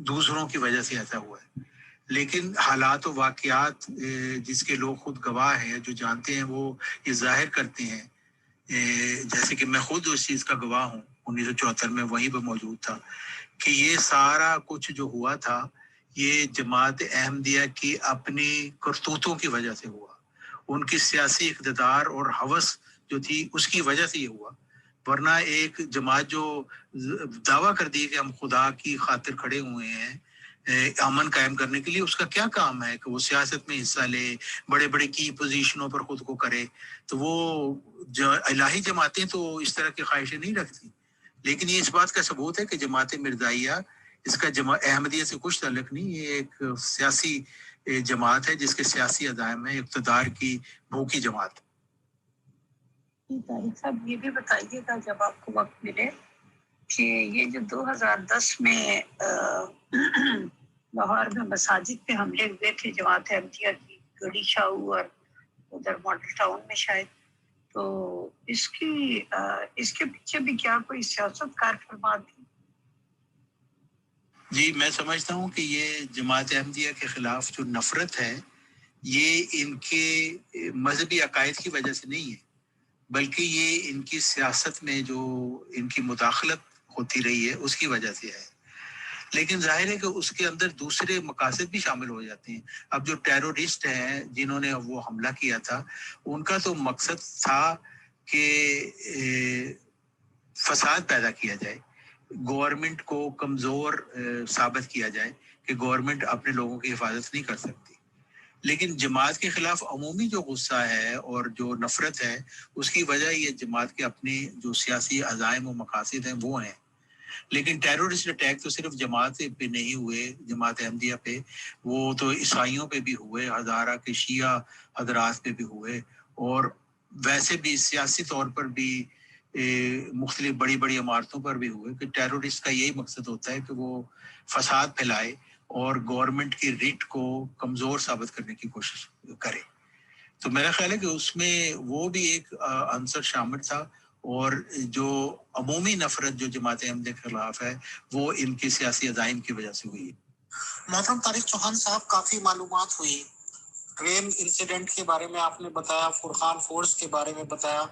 [SPEAKER 1] دوسروں کی وجہ سے ایسا ہوا ہے۔ لیکن حالات و واقعات جس کے لوگ خود گواہ ہیں، جو جانتے ہیں، وہ یہ ظاہر کرتے ہیں، جیسے کہ میں خود اس چیز کا گواہ ہوں، 1974 میں وہیں پہ موجود تھا، کہ یہ سارا کچھ جو ہوا تھا یہ جماعت احمدیہ کی اپنی کرتوتوں کی وجہ سے ہوا، ان کی سیاسی اقتدار اور ہوس جو تھی اس کی وجہ سے یہ ہوا۔ ورنہ ایک جماعت جو دعویٰ کر دی کہ ہم خدا کی خاطر کھڑے ہوئے ہیں امن قائم کرنے کے لیے، اس کا کیا کام ہے کہ وہ سیاست میں حصہ لے، بڑے بڑے کی پوزیشنوں پر خود کو کرے؟ تو وہ الہی جماعتیں تو اس طرح کی خواہشیں نہیں رکھتی۔ لیکن یہ اس بات کا ثبوت ہے کہ جماعت مرزائیہ، اس کا احمدیہ سے کچھ تعلق نہیں، یہ ایک سیاسی جماعت ہے جس کے سیاسی عزائم ہے، اقتدار کی بھوکی جماعت۔
[SPEAKER 2] طارق صاحب یہ بھی بتائیے گا جب آپ کو وقت ملے کہ یہ جو 2010 میں لاہور میں مساجد پہ حملے ہوئے تھے جماعت احمدیہ کی گڑی شاہو اور ادھر ماڈل ٹاؤن میں شاید، تو اس کے پیچھے بھی کیا کوئی سیاست کار فرما تھی؟
[SPEAKER 1] جی میں سمجھتا ہوں کہ یہ جماعت احمدیہ کے خلاف جو نفرت ہے یہ ان کے مذہبی عقائد کی وجہ سے نہیں ہے، بلکہ یہ ان کی سیاست میں جو ان کی مداخلت ہوتی رہی ہے اس کی وجہ سے ہے۔ لیکن ظاہر ہے کہ اس کے اندر دوسرے مقاصد بھی شامل ہو جاتے ہیں۔ اب جو ٹیرورسٹ ہیں جنہوں نے وہ حملہ کیا تھا ان کا تو مقصد تھا کہ فساد پیدا کیا جائے، گورنمنٹ کو کمزور ثابت کیا جائے کہ گورنمنٹ اپنے لوگوں کی حفاظت نہیں کر سکتی۔ لیکن جماعت کے خلاف عمومی جو غصہ ہے اور جو نفرت ہے اس کی وجہ یہ جماعت کے اپنے جو سیاسی عزائم و مقاصد ہیں وہ ہیں۔ لیکن ٹیرورسٹ اٹیک تو صرف جماعت پہ نہیں ہوئے، جماعت احمدیہ پہ، وہ تو عیسائیوں پہ بھی ہوئے، ہزارہ کے شیعہ حضرات پہ بھی ہوئے، اور ویسے بھی سیاسی طور پر بھی مختلف بڑی بڑی عمارتوں پر بھی ہوئے کہ ٹیرورسٹ کا یہی مقصد ہوتا ہے کہ وہ فساد پھیلائے اور گورنمنٹ کی ریٹ کو کمزور ثابت کرنے کی کوشش کرے۔ تو میرا خیال ہے کہ اس میں وہ بھی ایک عنصر شامل تھا، اور جو عمومی نفرت جو جماعت احمدیہ کے خلاف ہے وہ ان کی سیاسی عزائم کی وجہ سے ہوئی ہے۔
[SPEAKER 3] محترم طارق چوہان صاحب، کافی معلومات ہوئی، ٹرین انسیڈنٹ کے بارے میں آپ نے بتایا، فرقان فورس کے بارے میں بتایا،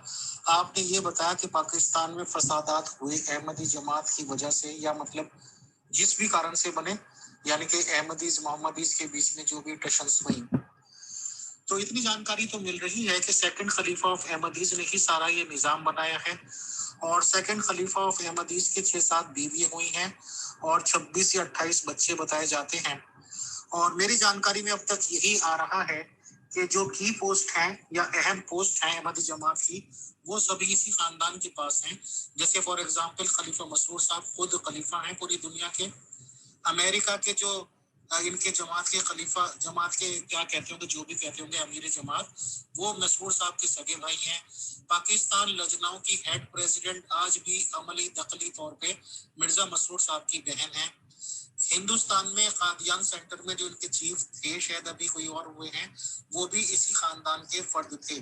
[SPEAKER 3] آپ نے یہ بتایا کہ پاکستان میں فسادات ہوئے احمدی جماعت کی وجہ سے، یا مطلب جس بھی کارن سے بنے، یعنی کہ احمدیز محمدیز کے بیچ میں جو بھی ٹشنس ہوئی، تو اتنی جانکاری تو مل رہی ہے کہ سیکنڈ خلیفہ آف احمدیز نے ہی سارا یہ نظام بنایا ہے، اور سیکنڈ خلیفہ آف احمدیز کے 6-7 بیوی ہوئی ہیں اور 26 یا 28 بچے بتائے جاتے ہیں۔ اور میری جانکاری میں اب تک یہی آ رہا ہے کہ جو کی پوسٹ ہیں یا اہم پوسٹ ہیں احمدی جماعت کی، وہ سبھی اسی خاندان کے پاس ہیں۔ جیسے فار ایگزامپل خلیفہ مسرور صاحب خود خلیفہ ہیں پوری دنیا کے۔ امریکہ کے جو ان کے جماعت کے خلیفہ، جماعت کے کیا کہتے ہوں گے، جو بھی کہتے ہوں گے امیر جماعت، وہ مسرور صاحب کے سگے بھائی ہیں۔ پاکستان لجناؤں کی ہیڈ پریزیڈنٹ آج بھی عملی دخلی طور پہ مرزا مسرور صاحب کی بہن ہیں۔ ہندوستان میں قادیان سینٹر میں جو ان کے چیف تھے، شاید ابھی کوئی اور ہوئے ہیں، وہ بھی اسی خاندان کے فرد تھے۔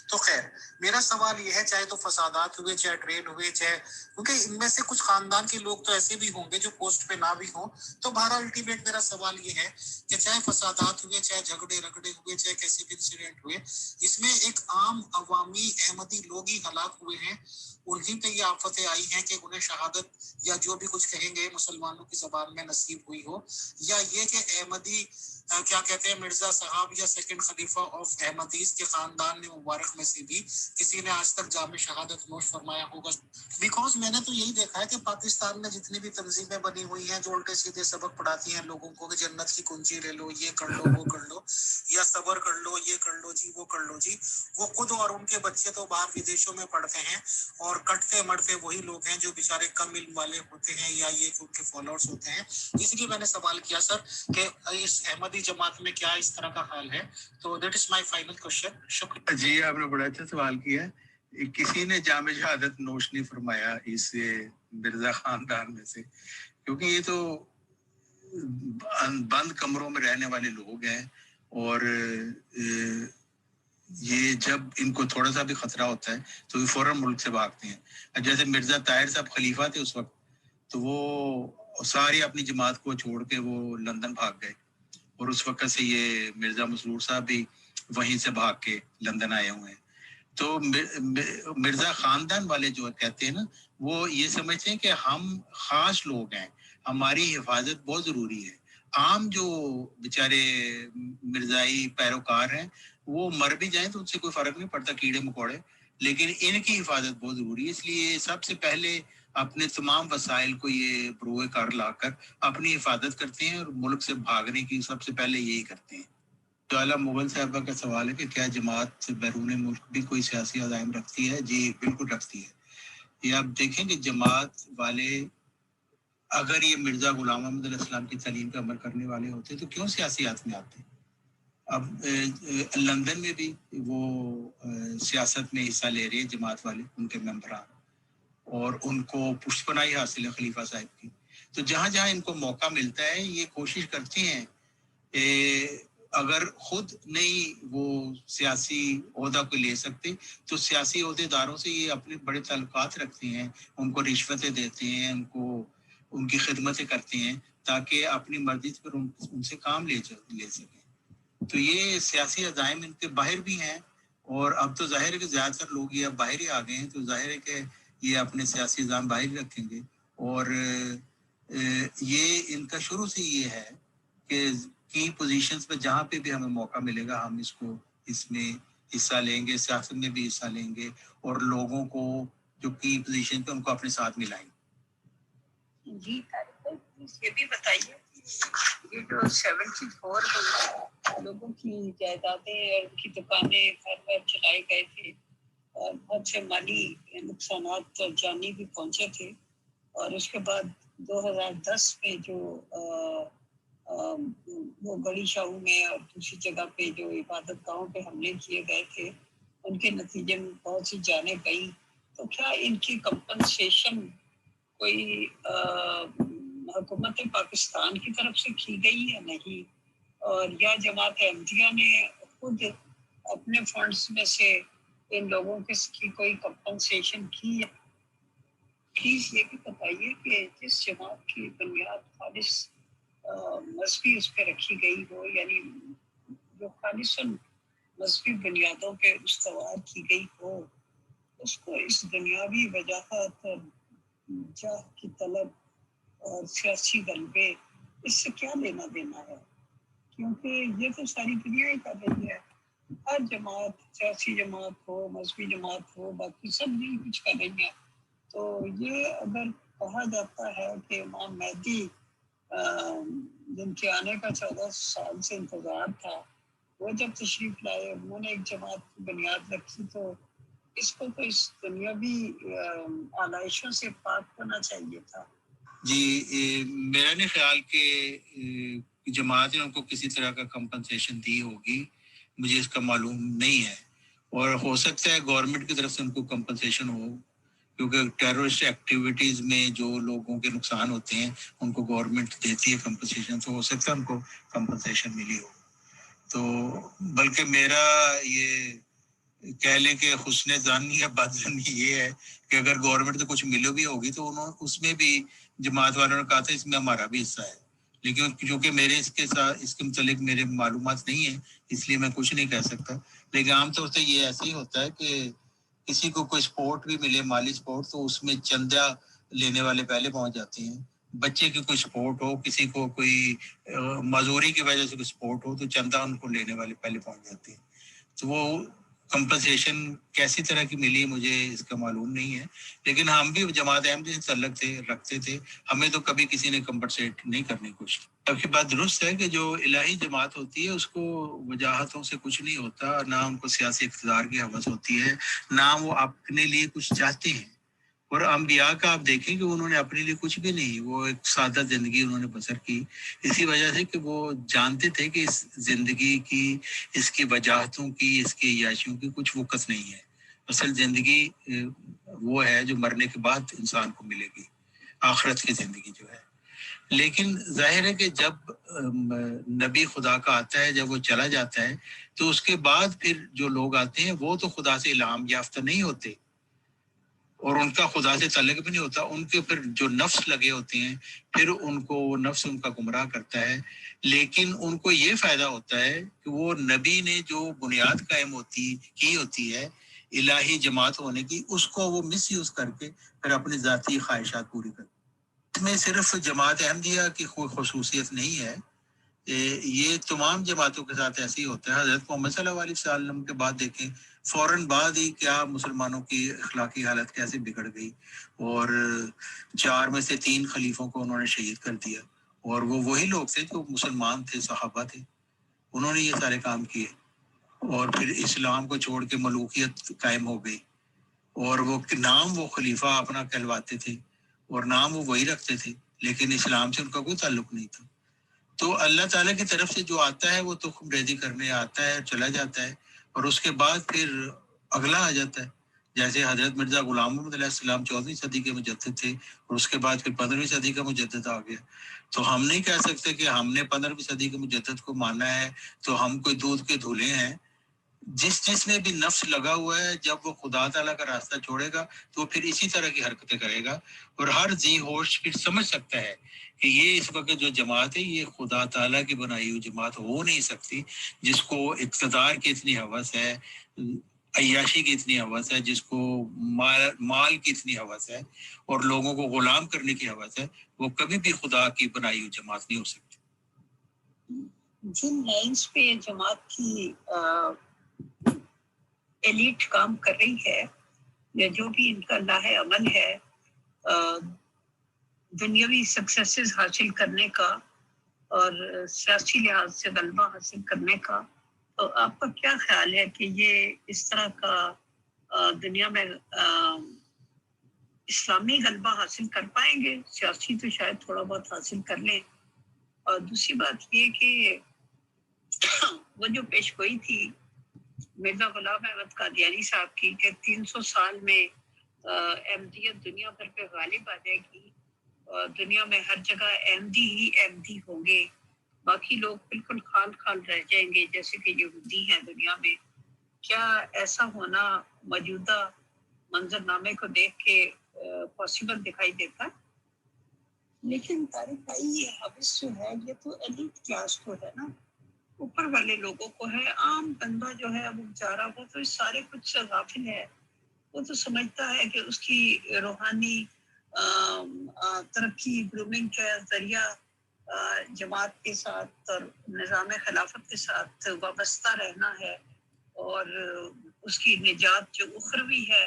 [SPEAKER 3] تو خیر میرا سوال یہ ہے، چاہے تو فسادات ہوئے، چاہے ٹرین ہوئے، چاہے، کیونکہ ان میں سے کچھ خاندان کے لوگ تو ایسے بھی ہوں گے جو پوسٹ پہ نہ بھی ہوں، تو بہرحال الٹیمیٹ میرا سوال یہ ہے کہ چاہے فسادات ہوئے، چاہے جھگڑے رگڑے ہوئے، چاہے کیسے بھی انسیڈنٹ ہوئے، اس میں ایک عام عوامی احمدی لوگ ہی ہلاک ہوئے ہیں، انہیں پہ یہ آفتیں آئی ہیں کہ انہیں شہادت یا جو بھی کچھ کہیں گے مسلمانوں کی زبان میں نصیب ہوئی ہو، یا یہ کہ احمدی کیا کہتے ہیں مرزا صاحب یا سیکنڈ خلیفہ آف احمدیز کے خاندان میں مبارک میں سے بھی کسی نے آج تک جام شہادت نوش فرمایا ہوگا۔ بیکاز میں نے تو یہی دیکھا ہے کہ پاکستان میں جتنی بھی تنظیمیں بنی ہوئی ہیں جو الٹے سیدھے سبق پڑھاتی ہیں لوگوں کو کہ جنت کی کنجی لے لو، یہ کر لو، وہ کر لو، یا صبر کر لو، یہ کر لو جی، وہ کر لو جی، وہ خود اور ان کے بچے تو باہر ودیشوں میں پڑھتے ہیں، اور کٹتے مڑتے وہی لوگ ہیں جو بیچارے کم علم والے ہوتے ہیں یا یہ کہ ان کے فالوورز ہوتے ہیں۔ اس لیے میں نے سوال کیا سر کہ اس احمدی جماعت میں کیا اس طرح کا حال ہے، تو that is my final question. شکریہ
[SPEAKER 1] جی، آپ نے بڑا اچھا سوال کیا ہے۔ کسی نے جام شہادت نوش نہیں فرمایا اس مرزا خاندان میں سے، کیونکہ یہ تو بند کمروں میں رہنے والے لوگ ہیں، اور یہ جب ان کو تھوڑا سا بھی خطرہ ہوتا ہے تو یہ فوراً ملک سے بھاگتے ہیں۔ جیسے مرزا طاہر صاحب خلیفہ تھے اس وقت، تو وہ ساری اپنی جماعت کو چھوڑ کے وہ لندن بھاگ گئے، اور اس وقت سے یہ مرزا مسرور صاحب بھی وہیں سے بھاگ کے لندن آئے ہوئے ہیں۔ تو مرزا خاندان والے جو کہتے ہیں نا، وہ یہ سمجھتے ہیں کہ ہم خاص لوگ ہیں، ہماری حفاظت بہت ضروری ہے۔ عام جو بیچارے مرزائی پیروکار ہیں وہ مر بھی جائیں تو ان سے کوئی فرق نہیں پڑتا، کیڑے مکوڑے، لیکن ان کی حفاظت بہت ضروری ہے۔ اس لیے سب سے پہلے اپنے تمام وسائل کو یہ بروئے کار لا کر اپنی حفاظت کرتے ہیں، اور ملک سے بھاگنے کی سب سے پہلے یہی کرتے ہیں۔ تو اعلیٰ مغل صاحبہ کا سوال ہے کہ کیا جماعت سے بیرون ملک بھی کوئی سیاسی عزائم رکھتی ہے؟ جی بالکل رکھتی ہے۔ یہ آپ دیکھیں کہ جماعت والے اگر یہ مرزا غلام محمد علیہ السلام کی تعلیم کا عمل کرنے والے ہوتے تو کیوں سیاسی ہاتھ میں آتے؟ اب لندن میں بھی وہ سیاست میں حصہ لے رہے ہیں جماعت والے، ان کے ممبران، اور ان کو پشت پناہی حاصل ہے خلیفہ صاحب کی. تو جہاں جہاں ان کو موقع ملتا ہے یہ کوشش کرتی ہیں اگر خود نہیں وہ سیاسی عہدہ کو لے سکتے تو سیاسی عہدے داروں سے یہ اپنے بڑے تعلقات رکھتے ہیں، ان کو رشوتیں دیتے ہیں، ان کی خدمتیں کرتے ہیں تاکہ اپنی مرضی پر ان سے کام لے سکیں. تو یہ سیاسی عزائم ان کے باہر بھی ہیں، اور اب تو ظاہر ہے کہ زیادہ تر لوگ یہ اب باہر ہی آ گئے ہیں، تو ظاہر ہے کہ یہ اپنے سیاسی عزائم باہر رکھیں گے. اور یہ ان کا شروع سے یہ ہے کہ کی پوزیشنز پہ جہاں پہ بھی ہمیں موقع ملے گا ہم اس میں حصہ لیں گے، سیاست میں بھی حصہ لیں گے، اور لوگوں کو جو کی پوزیشن پہ ان کو اپنے ساتھ ملائیں گے.
[SPEAKER 2] جی پلیز یہ بھی بتائیے یہ جو 74 لوگوں کی جائیدادیں اور ان کی دکانیں گھر چلائے گئے تھے اور بہت سے مالی نقصانات جانی بھی پہنچے تھے، اور اس کے بعد 2010 میں جو وہ گڑی شاہو میں اور دوسری جگہ پہ جو عبادت گاہوں پہ حملے کیے گئے تھے ان کے نتیجے میں بہت سی جانیں گئیں. تو کیا ان کی کمپنسیشن کوئی حکومت پاکستان کی طرف سے کی گئی یا نہیں، اور یا جماعت احمدیہ نے خود اپنے فنڈز میں سے ان لوگوں کی کوئی کمپنسیشن کی؟ پلیز یہ بھی بتائیے کہ جس جماعت کی بنیاد خالص مذہبی اس پہ رکھی گئی ہو، یعنی جو خالص مذہبی بنیادوں پہ استوار کی گئی ہو، اس کو اس دنیاوی وجاہت اور جاہ کی طلب اور سیاسی غلبے اس سے کیا لینا دینا ہے؟ کیونکہ یہ تو ساری دنیا ہی کر رہی ہے، ہر جماعت، سیاسی جماعت ہو، مذہبی جماعت ہو، باقی سب یہی کچھ کر رہی ہیں. تو یہ اگر کہا جاتا ہے کہ امام مہدی جن کے آنے کا 14 سال سے انتظار تھا، وہ جب تشریف لائے انہوں نے ایک جماعت کی بنیاد رکھی، تو اس کو تو اس دنیاوی آلائشوں سے پاک ہونا چاہیے تھا.
[SPEAKER 1] جی میرا نہیں خیال کہ جماعت نے ان کو کسی طرح کا کمپنسیشن دی ہوگی، مجھے اس کا معلوم نہیں ہے، اور ہو سکتا ہے گورنمنٹ کی طرف سے ان کو کمپنسیشن ہو، کیونکہ ٹیررسٹ ایکٹیویٹیز میں جو لوگوں کے نقصان ہوتے ہیں ان کو گورنمنٹ دیتی ہے کمپنسیشن، تو ہو سکتا ہے ان کو کمپنسیشن ملی ہو. تو بلکہ میرا یہ کہہ لیں کہ حسن ظنی یا بد ظنی یہ ہے کہ اگر گورنمنٹ سے کچھ ملو بھی ہوگی تو اس میں بھی جماعت والوں نے کہا تھا اس میں ہمارا بھی حصہ ہے، لیکن کیونکہ میرے اس کے متعلق میرے معلومات نہیں ہیں اس لیے میں کچھ نہیں کہہ سکتا. لیکن عام طور سے یہ ایسے ہی ہوتا ہے کہ کسی کو کوئی سپورٹ بھی ملے، مالی سپورٹ، تو اس میں چندہ لینے والے پہلے پہنچ جاتے ہیں. بچے کی کوئی سپورٹ ہو، کسی کو کوئی مزدوری کی وجہ سے کوئی سپورٹ ہو، تو چندہ ان کو لینے والے پہلے پہنچ جاتے ہیں. تو وہ کمپنسیشن کیسی طرح کی ملی مجھے اس کا معلوم نہیں ہے، لیکن ہم بھی جماعت احمدیہ سے تعلق رکھتے تھے، ہمیں تو کبھی کسی نے کمپنسیٹ نہیں کرنے کی کوشش کی. اب کی بات درست ہے کہ جو الہی جماعت ہوتی ہے اس کو وجاہتوں سے کچھ نہیں ہوتا، نہ ان کو سیاسی اقتدار کی حوث ہوتی ہے، نہ وہ اپنے لیے کچھ چاہتے ہیں. اور انبیاء کا آپ دیکھیں کہ انہوں نے اپنے لیے کچھ بھی نہیں، وہ ایک سادہ زندگی انہوں نے بسر کی، اسی وجہ سے کہ وہ جانتے تھے کہ اس زندگی کی، اس کی وجاہتوں کی، اس کی عیاشیوں کی کچھ وقت نہیں ہے. اصل زندگی وہ ہے جو مرنے کے بعد انسان کو ملے گی، آخرت کی زندگی جو ہے. لیکن ظاہر ہے کہ جب نبی خدا کا آتا ہے، جب وہ چلا جاتا ہے، تو اس کے بعد پھر جو لوگ آتے ہیں وہ تو خدا سے الہام یافتہ نہیں ہوتے، اور ان کا خدا سے تعلق بھی نہیں ہوتا. ان کے پھر جو نفس لگے ہوتے ہیں، پھر ان کو نفس ان کا گمراہ کرتا ہے. لیکن ان کو یہ فائدہ ہوتا ہے کہ وہ نبی نے جو بنیاد قائم کی ہوتی ہے الہی جماعت ہونے کی، اس کو وہ مس یوز کر کے پھر اپنی ذاتی خواہشات پوری کرتے. اس میں صرف جماعت احمدیہ کی کوئی خصوصیت نہیں ہے، یہ تمام جماعتوں کے ساتھ ایسے ہی ہوتا ہے. حضرت محمد صلی اللہ علیہ وسلم کے بعد دیکھیں، فوراً بعد ہی کیا مسلمانوں کی اخلاقی حالت کیسے بگڑ گئی، اور 4 میں سے 3 خلیفوں کو انہوں نے شہید کر دیا، اور وہ وہی لوگ تھے جو مسلمان تھے، صحابہ تھے، انہوں نے یہ سارے کام کیے. اور پھر اسلام کو چھوڑ کے ملوکیت قائم ہو گئی، اور وہ نام وہ خلیفہ اپنا کہلواتے تھے اور نام وہ وہی رکھتے تھے، لیکن اسلام سے ان کا کوئی تعلق نہیں تھا. تو اللہ تعالیٰ کی طرف سے جو آتا ہے وہ تخم ریزی کرنے آتا ہے، چلا جاتا ہے، اور اس کے بعد پھر اگلا آ جاتا ہے. جیسے حضرت مرزا غلام محمد علیہ السلام 14ویں صدی کے مجدد تھے، اور اس کے بعد پھر 15ویں صدی کا مجدد آ گیا. تو ہم نہیں کہہ سکتے کہ ہم نے 15ویں صدی کے مجدد کو مانا ہے تو ہم کوئی دودھ کے دھولے ہیں. جس میں بھی نفس لگا ہوا ہے، جب وہ خدا تعالیٰ کا راستہ چھوڑے گا تو وہ پھر اسی طرح کی حرکتیں کرے گا. اور ہر ذی ہوش پھر سمجھ سکتا ہے کہ یہ اس وقت جو جماعت ہے یہ خدا تعالیٰ کی بنائی ہوئی جماعت ہو نہیں سکتی، جس کو اقتدار کی اتنی ہوس ہے، عیاشی کی اتنی ہوس ہے، جس کو مال کی اتنی ہوس ہے، اور لوگوں کو غلام کرنے کی ہوس ہے، وہ کبھی بھی خدا کی بنائی ہوئی جماعت نہیں ہو سکتی.
[SPEAKER 2] جن لائنز پہ جماعت کی ایلیٹ کام کر رہی ہے، یا جو بھی ان کا لاہ عمل ہے دنیاوی سکسیسز حاصل کرنے کا اور سیاسی لحاظ سے غلبہ حاصل کرنے کا، تو آپ کا کیا خیال ہے کہ یہ اس طرح کا دنیا میں اسلامی غلبہ حاصل کر پائیں گے؟ سیاسی تو شاید تھوڑا بہت حاصل کر لیں. اور دوسری بات یہ کہ وہ جو پیش گوئی تھی مرزا غلام احمد قادیانی صاحب کی کہ 300 سال میں احمدیت دنیا بھر پہ غالب آ جائے گی، اور دنیا میں ہر جگہ احمدی ہی احمدی ہوں گے، باقی لوگ بالکل خال خال رہ جائیں گے جیسے کہ یہودی ہیں دنیا میں. کیا ایسا ہونا موجودہ منظرنامے کو دیکھ کے پاسبل دکھائی دیتا ہے؟ لیکن طارق بھائی یہ حوث جو ہے یہ تو ایلیٹ کلاس کو ہے نا، اوپر والے لوگوں کو ہے. عام بندہ جو ہے وہ بیچارہ وہ تو اس سارے کچھ سے غافل ہے. وہ تو سمجھتا ہے کہ اس کی روحانی ترقی گرومنگ کا ذریعہ جماعت کے ساتھ اور نظام خلافت کے ساتھ وابستہ رہنا ہے، اور اس کی نجات جو اخروی ہے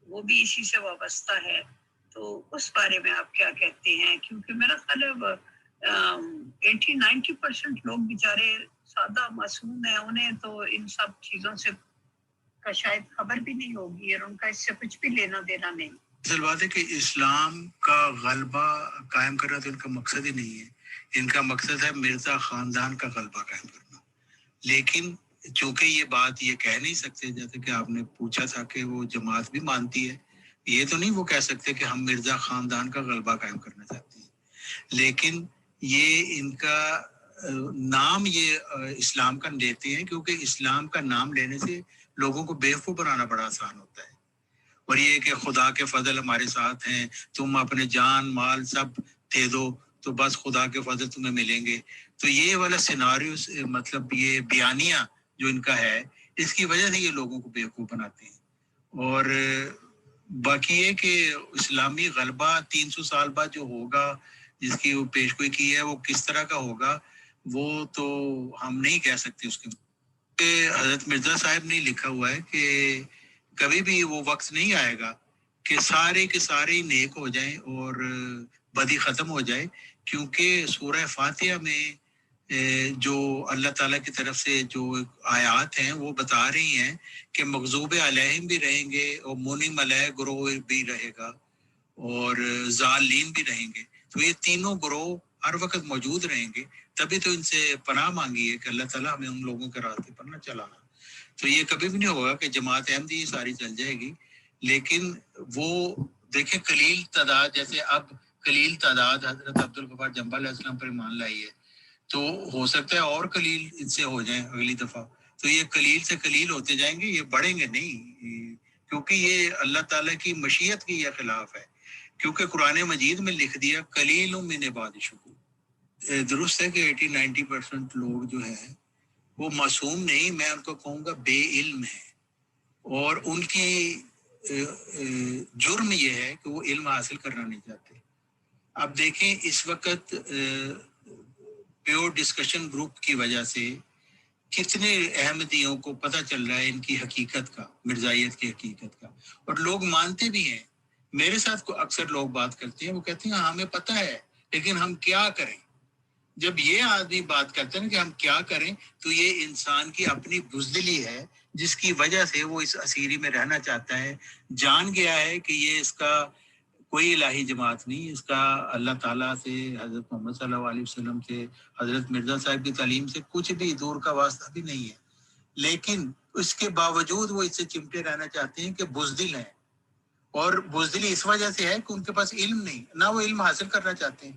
[SPEAKER 2] وہ بھی اسی سے وابستہ ہے. تو اس بارے میں آپ کیا کہتے ہیں؟ کیونکہ میرا خیال ہے 80-90% لوگ بیچارے سادہ معصوم ہیں، انہیں تو ان سب چیزوں سے کا شاید خبر بھی نہیں ہوگی، اور ان کا اس سے کچھ بھی لینا دینا نہیں.
[SPEAKER 1] اصل بات ہے کہ اسلام کا غلبہ قائم کرنا تو ان کا مقصد ہی نہیں ہے. ان کا مقصد ہے مرزا خاندان کا غلبہ قائم کرنا. لیکن چونکہ یہ بات یہ کہہ نہیں سکتے، جیسے کہ آپ نے پوچھا تھا کہ وہ جماعت بھی مانتی ہے، یہ تو نہیں وہ کہہ سکتے کہ ہم مرزا خاندان کا غلبہ قائم کرنا چاہتے ہیں. لیکن یہ ان کا نام یہ اسلام کا دیتے ہیں، کیونکہ اسلام کا نام لینے سے لوگوں کو بیوقوف بنانا بڑا آسان ہوتا ہے. اور یہ کہ خدا کے فضل ہمارے ساتھ ہیں، تم اپنے جان مال سب دے دو تو بس خدا کے فضل تمہیں ملیں گے. تو یہ والا سیناریو مطلب یہ بیانیہ جو ان کا ہے، اس کی وجہ سے یہ لوگوں کو بیوقوف بناتے ہیں. اور باقی یہ کہ اسلامی غلبہ 300 سال بعد جو ہوگا، جس کی وہ پیشگوئی کی ہے، وہ کس طرح کا ہوگا وہ تو ہم نہیں کہہ سکتے. اس کے حضرت مرزا صاحب نے لکھا ہوا ہے کہ کبھی بھی وہ وقت نہیں آئے گا کہ سارے کے سارے نیک ہو جائیں اور بدی ختم ہو جائے، کیونکہ سورہ فاتحہ میں جو اللہ تعالیٰ کی طرف سے جو آیات ہیں وہ بتا رہی ہیں کہ مغضوب علیہم بھی رہیں گے، اور منعم علیہ گروہ بھی رہے گا، اور ضالین بھی رہیں گے. تو یہ تینوں گروہ ہر وقت موجود رہیں گے. تبھی تو ان سے پناہ مانگی ہے کہ اللہ تعالیٰ ہمیں ان لوگوں کے راستے پر نہ چلانا. تو یہ کبھی بھی نہیں ہوگا کہ جماعت احمدی ساری چل جائے گی. لیکن وہ دیکھیں قلیل تعداد، جیسے اب قلیل تعداد حضرت عبدالغفار جنبہ علیہ السلام پر ایمان لائی ہے، تو ہو سکتا ہے اور قلیل ان سے ہو جائیں اگلی دفعہ. تو یہ قلیل سے قلیل ہوتے جائیں گے، یہ بڑھیں گے نہیں، کیونکہ یہ اللہ تعالیٰ کی مشیت کی یہ خلاف ہے. کیونکہ قرآن مجید میں لکھ دیا قلیل من عباد شکور. درست ہے کہ 80-90% لوگ جو ہیں وہ معصوم نہیں، میں ان کو کہوں گا بے علم ہے، اور ان کی جرم یہ ہے کہ وہ علم حاصل کرنا نہیں چاہتے. اب دیکھیں اس وقت پیور ڈسکشن گروپ کی وجہ سے کتنے احمدیوں کو پتہ چل رہا ہے ان کی حقیقت کا، مرزائیت کی حقیقت کا، اور لوگ مانتے بھی ہیں. میرے ساتھ کو اکثر لوگ بات کرتے ہیں، وہ کہتے ہیں ہمیں پتہ ہے لیکن ہم کیا کریں. جب یہ آدمی بات کرتے ہیں کہ ہم کیا کریں، تو یہ انسان کی اپنی بزدلی ہے جس کی وجہ سے وہ اس اسیری میں رہنا چاہتا ہے. جان گیا ہے کہ یہ اس کا کوئی الہی جماعت نہیں، اس کا اللہ تعالیٰ سے، حضرت محمد صلی اللہ علیہ وسلم سے، حضرت مرزا صاحب کی تعلیم سے کچھ بھی دور کا واسطہ بھی نہیں ہے، لیکن اس کے باوجود وہ اس سے چمٹے رہنا چاہتے ہیں کہ بزدل ہیں، اور بزدلی اس وجہ سے ہے کہ ان کے پاس علم نہیں، نہ وہ علم حاصل کرنا چاہتے ہیں.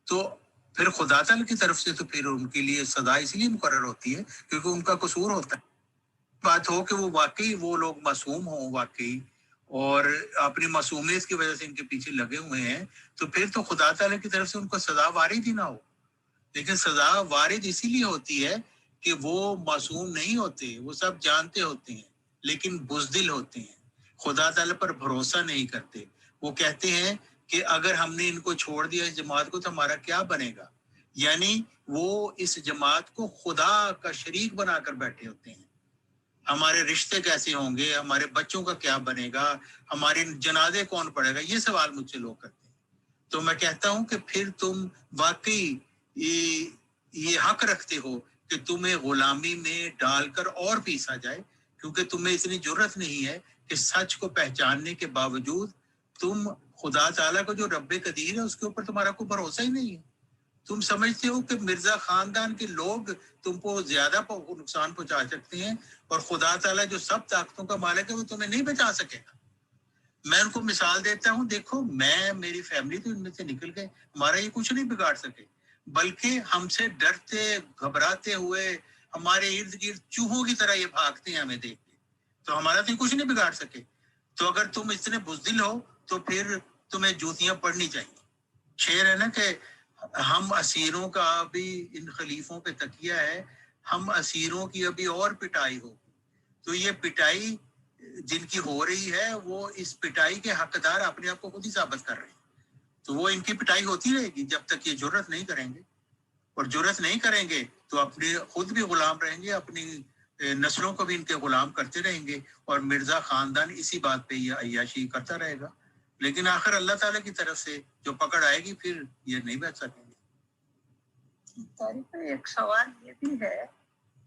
[SPEAKER 1] تو پھر خدا تعالیٰ کی طرف سے تو پھر ان کے لیے سزا اس لیے مقرر ہوتی ہے کیونکہ ان کا قصور ہوتا ہے. بات ہو کہ وہ واقعی وہ لوگ معصوم ہوں واقعی، اور اپنی معصومیت کی وجہ سے ان کے پیچھے لگے ہوئے ہیں، تو پھر تو خدا تعالیٰ کی طرف سے ان کو سزا وارد ہی نہ ہو. لیکن سزا وارد اسی لیے ہوتی ہے کہ وہ معصوم نہیں ہوتے، وہ سب جانتے ہوتے ہیں لیکن بزدل ہوتے ہیں، خدا تعالیٰ پر بھروسہ نہیں کرتے. وہ کہتے ہیں کہ اگر ہم نے ان کو چھوڑ دیا اس جماعت کو تو ہمارا کیا بنے گا، یعنی وہ اس جماعت کو خدا کا شریک بنا کر بیٹھے ہوتے ہیں. ہمارے رشتے کیسے ہوں گے، ہمارے بچوں کا کیا بنے گا، ہمارے جنازے کون پڑے گا، یہ سوال مجھ سے لوگ کرتے ہیں. تو میں کہتا ہوں کہ پھر تم واقعی یہ حق رکھتے ہو کہ تمہیں غلامی میں ڈال کر اور پیسا جائے، کیونکہ تمہیں اتنی جرت نہیں ہے کہ سچ کو پہچاننے کے باوجود تم خدا تعالیٰ کو جو رب قدیر ہے اس کے اوپر تمہارا کوئی بھروسہ ہی نہیں ہے. تم سمجھتے ہو کہ مرزا خاندان کے لوگ تم کو زیادہ نقصان پہنچا سکتے ہیں، اور خدا تعالیٰ جو سب طاقتوں کا مالک ہے وہ تمہیں نہیں بچا سکے گا. میں ان کو مثال دیتا ہوں، دیکھو میں، میری فیملی تو ان میں سے نکل گئے، ہمارا یہ کچھ نہیں بگاڑ سکے، بلکہ ہم سے ڈرتے گھبراتے ہوئے ہمارے ارد گرد چوہوں کی طرح یہ بھاگتے ہیں ہمیں دیکھ کے، تو ہمارا تو کچھ نہیں بگاڑ سکے. تو اگر تم اتنے بزدل ہو تو پھر تمہیں جوتیاں پڑنی چاہیے. شعر ہے نا کہ ہم اسیروں کا بھی ان خلیفوں پہ تکیہ ہے، ہم اسیروں کی ابھی اور پٹائی ہو. تو یہ پٹائی جن کی ہو رہی ہے وہ اس پٹائی کے حقدار اپنے آپ کو خود ہی ثابت کر رہے ہیں. تو وہ ان کی پٹائی ہوتی رہے گی جب تک یہ جرت نہیں کریں گے، اور جرت نہیں کریں گے تو اپنے خود بھی غلام رہیں گے، اپنی نسلوں کو بھی ان کے غلام کرتے رہیں گے، اور مرزا خاندان اسی بات پہ یہ عیاشی کرتا رہے گا. لیکن آخر اللہ تعالیٰ کی طرف سے جو پکڑ آئے گی پھر یہ نہیں بچ سکیں گے.
[SPEAKER 2] طارق، ایک سوال یہ بھی ہے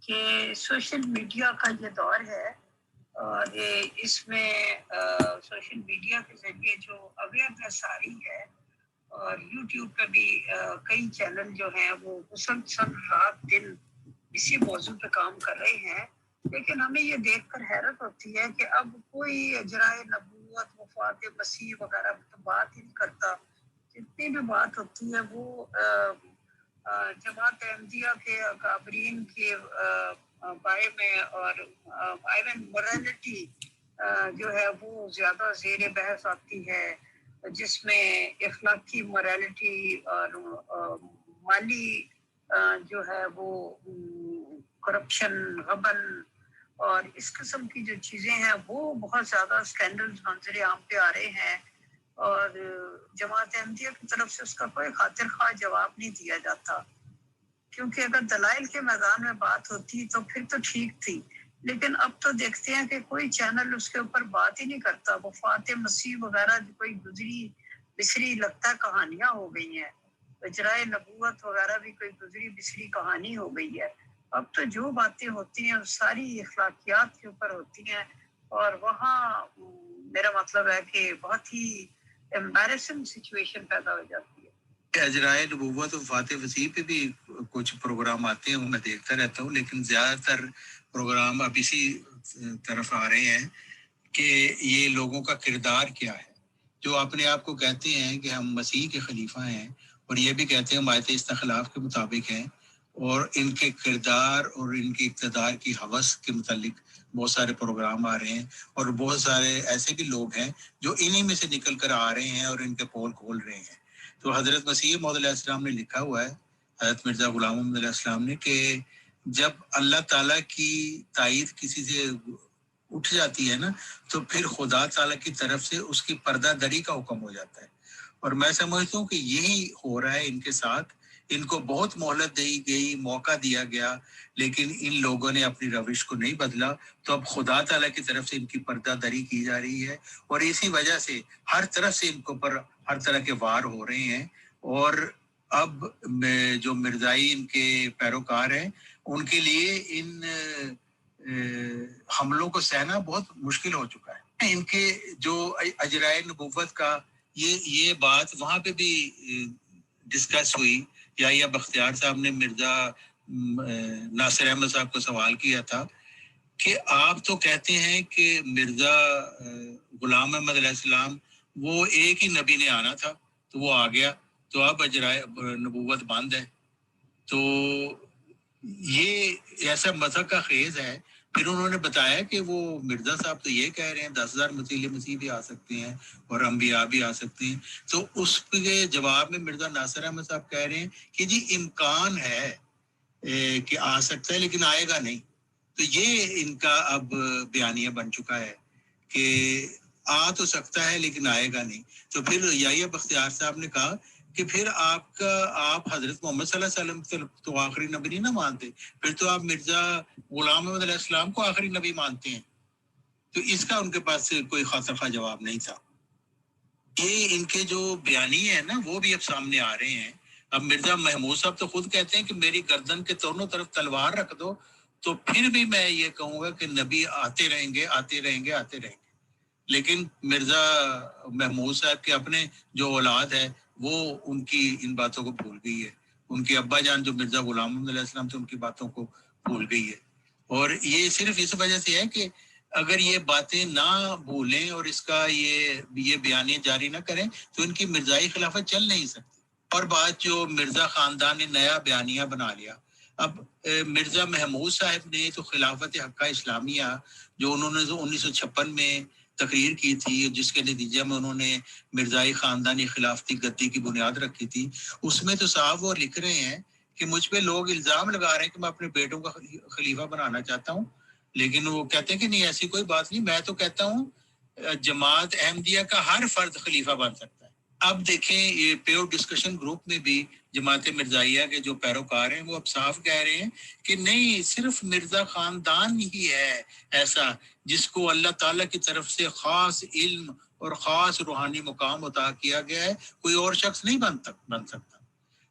[SPEAKER 2] کہ سوشل میڈیا کا یہ دور ہے، اور اس میں سوشل میڈیا کے ذریعے جو اویئرنیس آ رہی ہے، اور یوٹیوب پہ بھی کئی چینل جو ہیں وہ مسلسل رات دن اسی موضوع پہ کام کر رہے ہیں. لیکن ہمیں یہ دیکھ کر حیرت ہوتی ہے کہ اب کوئی اجرائے نبوت، وفات مسیح وغیرہ تو بات ہی نہیں کرتا. جتنی بھی بات ہوتی ہے وہ جماعت احمدیہ کے اکابرین کے بارے میں، اور ایون مورالٹی جو ہے وہ زیادہ زیر بحث آتی ہے، جس میں اخلاقی مورالٹی اور مالی جو ہے وہ کرپشن، غبن اور اس قسم کی جو چیزیں ہیں وہ بہت زیادہ اسکینڈل منظر عام پہ آ رہے ہیں، اور جماعت احمدیہ کی طرف سے اس کا کوئی خاطر خواہ جواب نہیں دیا جاتا. کیونکہ اگر دلائل کے میدان میں بات ہوتی تو پھر تو ٹھیک تھی، لیکن اب تو دیکھتے ہیں کہ کوئی چینل اس کے اوپر بات ہی نہیں کرتا. وفات مسیح وغیرہ کوئی گزری بسری لگتا ہے کہانیاں ہو گئی ہیں، اجرائے نبوت وغیرہ بھی کوئی گزری بسری کہانی ہو گئی ہے. اب تو جو باتیں ہوتی ہیں ساری اخلاقیات کے اوپر ہوتی ہیں، اور وہاں میرا مطلب ہے کہ بہت ہی ایمبیرسنگ سچویشن پیدا ہو جاتی ہے.
[SPEAKER 1] اجرائے نبوت و وفات مسیح پہ بھی کچھ پروگرام آتے ہیں، وہ میں دیکھتا رہتا ہوں، لیکن زیادہ تر پروگرام اب اسی طرف آ رہے ہیں کہ یہ لوگوں کا کردار کیا ہے، جو اپنے آپ کو کہتے ہیں کہ ہم مسیح کے خلیفہ ہیں، اور یہ بھی کہتے ہیں مائت استخلاف کے مطابق ہیں، اور ان کے کردار اور ان کی اقتدار کی ہوس کے متعلق بہت سارے پروگرام آ رہے ہیں، اور بہت سارے ایسے بھی لوگ ہیں جو انہی میں سے نکل کر آ رہے ہیں اور ان کے پول کھول رہے ہیں. تو حضرت مسیح موعود علیہ السلام نے لکھا ہوا ہے، حضرت مرزا غلام محمد علیہ السلام نے، کہ جب اللہ تعالیٰ کی تائید کسی سے اٹھ جاتی ہے نا تو پھر خدا تعالیٰ کی طرف سے اس کی پردہ دری کا حکم ہو جاتا ہے. اور میں سمجھتا ہوں کہ یہی ہو رہا ہے ان کے ساتھ. ان کو بہت مہلت دی گئی، موقع دیا گیا، لیکن ان لوگوں نے اپنی روش کو نہیں بدلا، تو اب خدا تعالیٰ کی طرف سے ان کی پردہ دری کی جا رہی ہے، اور اسی وجہ سے ہر طرف سے ان کو پر ہر طرح کے وار ہو رہے ہیں. اور اب جو مرزائی ان کے پیروکار ہیں ان کے لیے ان حملوں کو سہنا بہت مشکل ہو چکا ہے. ان کے جو اجرائے نبوت کا یہ بات وہاں پہ بھی ڈسکس ہوئی. یا بختیار صاحب نے مرزا ناصر احمد صاحب کو سوال کیا تھا کہ آپ تو کہتے ہیں کہ مرزا غلام احمد علیہ السلام وہ ایک ہی نبی نے آنا تھا تو وہ آ گیا تو اب اجرائے نبوت بند ہے. تو یہ ایسا مذہب کا خیز ہے. پھر انہوں نے بتایا کہ وہ مرزا صاحب تو یہ کہہ رہے ہیں 10,000 مسیح بھی آ سکتے ہیں اور انبیاء بھی آ سکتے ہیں. تو اس کے جواب میں مرزا ناصر احمد صاحب کہہ رہے ہیں کہ جی امکان ہے کہ آ سکتا ہے لیکن آئے گا نہیں. تو یہ ان کا اب بیانیہ بن چکا ہے کہ آ تو سکتا ہے لیکن آئے گا نہیں. تو پھر یحییٰ بختیار صاحب نے کہا کہ پھر آپ حضرت محمد صلی اللہ علیہ وسلم تو آخری نبی نہیں نہ مانتے, پھر تو آپ مرزا غلام احمد علیہ السلام کو آخری نبی مانتے ہیں. تو اس کا ان کے پاس کوئی خاص خواہ جواب نہیں تھا. یہ ان کے جو بیانیے ہیں نا وہ بھی اب سامنے آ رہے ہیں. اب مرزا محمود صاحب تو خود کہتے ہیں کہ میری گردن کے دونوں طرف تلوار رکھ دو تو پھر بھی میں یہ کہوں گا کہ نبی آتے رہیں گے آتے رہیں گے آتے رہیں گے. لیکن مرزا محمود صاحب کے اپنے جو اولاد ہے وہ ان کی ان باتوں کو بھول گئی ہے. ان کے ابا جان جو مرزا غلام محمد علیہ السلام تھے ان کی باتوں کو بھول گئی ہے. اور یہ صرف اس وجہ سے ہے کہ اگر یہ باتیں نہ بھولیں اور اس کا یہ بیانیہ جاری نہ کریں تو ان کی مرزائی خلافت چل نہیں سکتی. اور بات جو مرزا خاندان نے نیا بیانیہ بنا لیا. اب مرزا محمود صاحب نے تو خلافت حقہ اسلامیہ جو انہوں نے 1956 میں تقریر کی تھی جس کے نتیجے میں انہوں نے مرزائی خاندانی خلافتی گدی کی بنیاد رکھی تھی, اس میں تو صاحب وہ لکھ رہے ہیں کہ مجھ پہ لوگ الزام لگا رہے ہیں کہ میں اپنے بیٹوں کا خلیفہ بنانا چاہتا ہوں, لیکن وہ کہتے ہیں کہ نہیں ایسی کوئی بات نہیں. میں تو کہتا ہوں جماعت احمدیہ کا ہر فرد خلیفہ بن سکتا ہے. اب دیکھیں یہ پیور ڈسکشن گروپ میں بھی جماعت مرزائیہ کے جو پیروکار ہیں وہ اب صاف کہہ رہے ہیں کہ نہیں صرف مرزا خاندان ہی ہے ایسا جس کو اللہ تعالیٰ کی طرف سے خاص علم اور خاص روحانی مقام عطا کیا گیا ہے, کوئی اور شخص نہیں بن سکتا.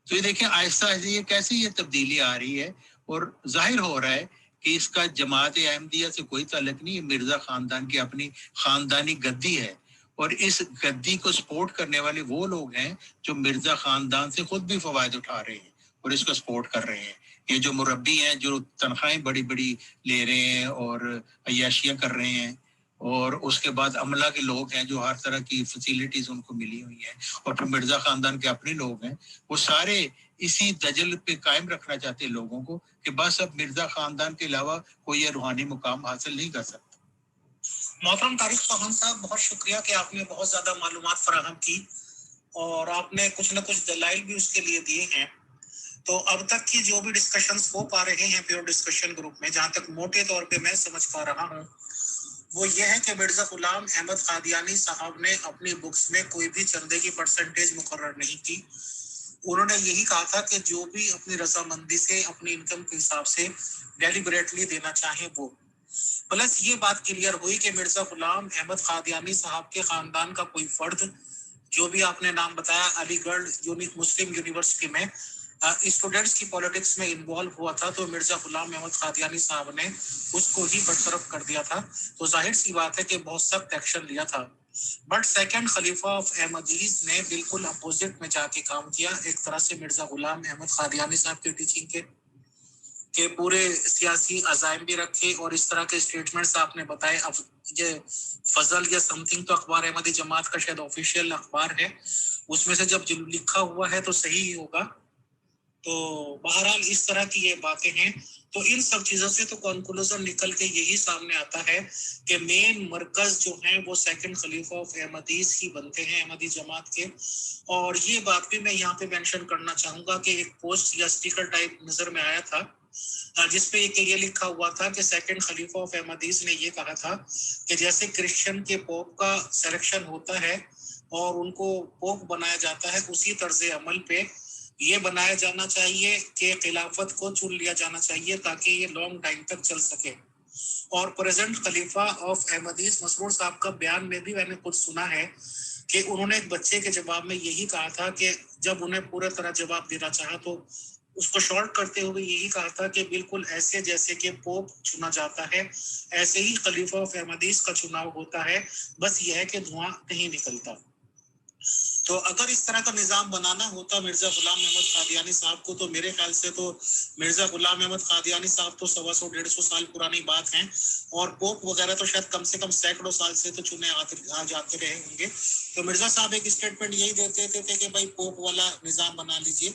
[SPEAKER 1] تو یہ دیکھیں آہستہ آہستہ یہ کیسے یہ تبدیلی آ رہی ہے اور ظاہر ہو رہا ہے کہ اس کا جماعت احمدیہ سے کوئی تعلق نہیں. مرزا خاندان کی اپنی خاندانی گدی ہے اور اس گدی کو سپورٹ کرنے والے وہ لوگ ہیں جو مرزا خاندان سے خود بھی فوائد اٹھا رہے ہیں اور اس کو سپورٹ کر رہے ہیں. یہ جو مربی ہیں جو تنخواہیں بڑی بڑی لے رہے ہیں اور عیاشیاں کر رہے ہیں اور اس کے بعد عملہ کے لوگ ہیں جو ہر طرح کی فیسیلیٹیز ان کو ملی ہوئی ہیں اور پھر مرزا خاندان کے اپنے لوگ ہیں, وہ سارے اسی دجل پہ قائم رکھنا چاہتے ہیں لوگوں کو کہ بس اب مرزا خاندان کے علاوہ کوئی یہ روحانی مقام حاصل نہیں کر سکتا.
[SPEAKER 3] محترم طارق خان صاحب بہت شکریہ کہ آپ نے بہت زیادہ معلومات فراہم کی اور آپ نے کچھ نہ کچھ دلائل بھی اس کے لیے دیے ہیں. تو اب تک کی جو بھی ڈسکشنز ہو پا رہے ہیں پیور ڈسکشن گروپ میں, جہاں تک موٹے طور پہ میں سمجھ پا رہا ہوں وہ یہ ہے کہ مرزا غلام احمد قادیانی صاحب نے اپنی بکس میں کوئی بھی چندے کی پرسنٹیج مقرر نہیں کی. انہوں نے یہی کہا تھا کہ جو بھی اپنی رضامندی سے اپنی انکم کے حساب سے ڈیلیبریٹلی دینا چاہیں وہ. پلس یہ بات کلیئر ہوئی کہ مرزا غلام احمد قادیانی صاحب کے خاندان کا کوئی فرد جو بھی آپ نے نام بتایا علی گڑھ مسلم یونیورسٹی میں اسٹوڈنٹس کی پولیٹکس میں انوالو ہوا تھا تو مرزا غلام احمد قادیانی صاحب نے اس کو ہی برطرف کر دیا تھا. تو ظاہر سی بات ہے کہ بہت سخت ایکشن لیا تھا. بٹ سیکنڈ خلیفہ آف احمدیز نے بالکل اپوزٹ میں جا کے کام کیا, ایک طرح سے مرزا غلام احمد قادیانی صاحب کی ٹیچنگ کے پورے سیاسی عزائم بھی رکھے اور اس طرح کے اسٹیٹمنٹس آپ نے بتائے. اب یہ فضل یا سم تھنگ تو اخبار احمدی جماعت کا شاید آفیشیل اخبار ہے, اس میں سے جب لکھا ہوا ہے تو صحیح ہی ہوگا. تو بہرحال اس طرح کی یہ باتیں ہیں. تو ان سب چیزوں سے تو کنکلوژن نکل کے یہی سامنے آتا ہے کہ مین مرکز جو ہیں وہ سیکنڈ خلیفہ آف احمدیز ہی بنتے ہیں احمدی جماعت کے. اور یہ بات بھی میں یہاں پہ مینشن کرنا چاہوں گا کہ ایک پوسٹ یا اسٹیکر ٹائپ نظر میں آیا تھا جس پہ یہ لکھا ہوا تھا کہ سیکنڈ خلیفہ آف احمدیز نے یہ کہا تھا کہ جیسے کرسچن کے پوپ کا سلیکشن ہوتا ہے اور ان کو پوپ بنایا جاتا ہے, اسی طرز عمل پہ یہ بنایا جانا چاہیے کہ خلافت کو چن لیا جانا چاہیے تاکہ یہ لانگ ٹائم تک چل سکے. اور پریزنٹ خلیفہ آف احمدیز مسرور صاحب کا بیان میں بھی میں نے کچھ سنا ہے کہ انہوں نے ایک بچے کے جواب میں یہی کہا تھا کہ جب انہیں پورے طرح جواب دینا چاہا تو اس کو شارٹ کرتے ہوئے یہی کہا تھا کہ بالکل ایسے جیسے کہ پوپ چنا جاتا ہے ایسے ہی خلیفہ آف احمدیز کا چناؤ ہوتا ہے, بس یہ ہے کہ دھواں نہیں نکلتا. تو اگر اس طرح کا نظام بنانا ہوتا مرزا غلام احمد قادیانی صاحب کو، تو میرے خیال سے تو مرزا غلام احمد قادیانی صاحب تو 125-150 سال پرانی بات ہیں، اور پوپ وغیرہ تو شاید کم سے کم سینکڑوں سال سے تو چنے آ جاتے رہے ہوں گے. تو مرزا صاحب ایک اسٹیٹمنٹ یہی دیتے تھے کہ بھائی پوپ والا نظام بنا لیجئے.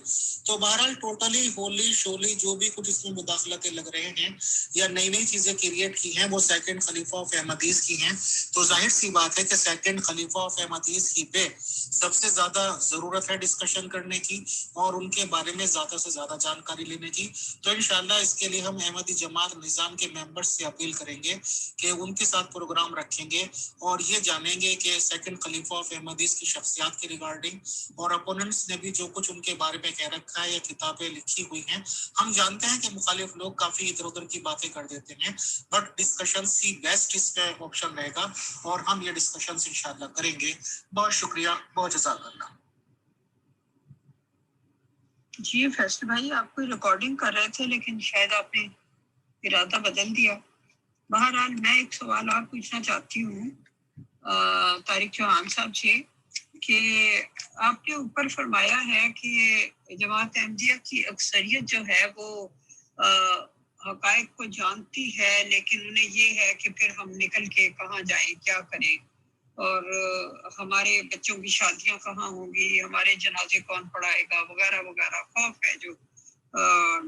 [SPEAKER 3] تو بہرحال ٹوٹلی ہولی شولی جو بھی کچھ اس میں مداخلتیں لگ رہے ہیں یا نئی نئی چیزیں کریٹ کی ہیں وہ سیکنڈ خلیفہ آف احمدیز کی ہیں. تو ظاہر سی بات ہے کہ سیکنڈ خلیفہ آف احمدیز کی پہ سب سے زیادہ ضرورت ہے ڈسکشن کرنے کی اور ان کے بارے میں زیادہ سے زیادہ جانکاری لینے کی. تو انشاءاللہ اس کے لیے ہم احمدی جماعت نظام کے ممبرز سے اپیل کریں گے کہ ان کے ساتھ پروگرام رکھیں گے اور یہ جانیں گے کہ سیکنڈ خلیفہ آف احمدیز کی شخصیات کے ریگارڈنگ اور اپوننٹس نے بھی جو کچھ ان کے بارے میں کہہ رکھا ہے یا کتابیں لکھی ہوئی ہیں. ہم جانتے ہیں کہ مخالف لوگ کافی ادھر ادھر کی باتیں کر دیتے ہیں، بٹ ڈسکشنز ہی بیسٹ اس پہ آپشن رہے گا اور ہم یہ ڈسکشنز انشاءاللہ کریں گے. بہت شکریہ، بہت جزاک اللہ.
[SPEAKER 2] جی فیصل بھائی، آپ کوئی ریکارڈنگ کر رہے تھے لیکن شاید آپ نے ارادہ بدل دیا. بہرحال میں ایک سوال اور پوچھنا چاہتی ہوں طارق چوہان صاحب سے کہ آپ نے اوپر فرمایا ہے کہ جماعت احمدیہ کی اکثریت جو ہے وہ حقائق کو جانتی ہے، لیکن انہیں یہ ہے کہ پھر ہم نکل کے کہاں جائیں، کیا کریں، اور ہمارے بچوں کی شادیاں کہاں ہوں گی، ہمارے جنازے کون پڑھائے گا، وغیرہ وغیرہ. خوف ہے، جو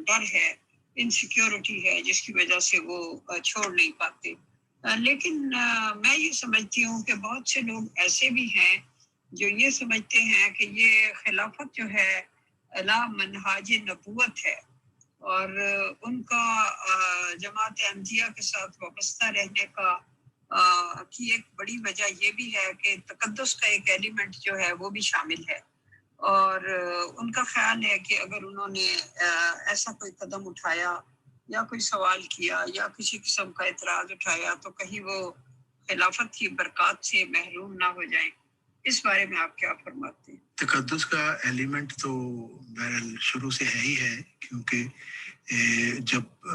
[SPEAKER 2] ڈر ہے، انسیکیورٹی ہے، جس کی وجہ سے وہ چھوڑ نہیں پاتے. لیکن میں یہ سمجھتی ہوں کہ بہت سے لوگ ایسے بھی ہیں جو یہ سمجھتے ہیں کہ یہ خلافت جو ہے اعلی منہاج نبوت ہے، اور ان کا جماعت احمدیہ کے ساتھ وابستہ رہنے کا کی ایک بڑی وجہ یہ بھی ہے کہ تقدس کا ایک ایلیمنٹ جو ہے وہ بھی شامل ہے. اور ان کا خیال ہے کہ اگر انہوں نے ایسا کوئی قدم اٹھایا یا کوئی سوال کیا یا کسی قسم کا اعتراض اٹھایا تو کہیں وہ خلافت کی برکات سے محروم نہ ہو جائیں. اس بارے میں آپ کیا فرماتے ہیں؟
[SPEAKER 1] تقدس کا ایلیمنٹ تو بہرحال شروع سے ہے ہی ہے، کیونکہ جب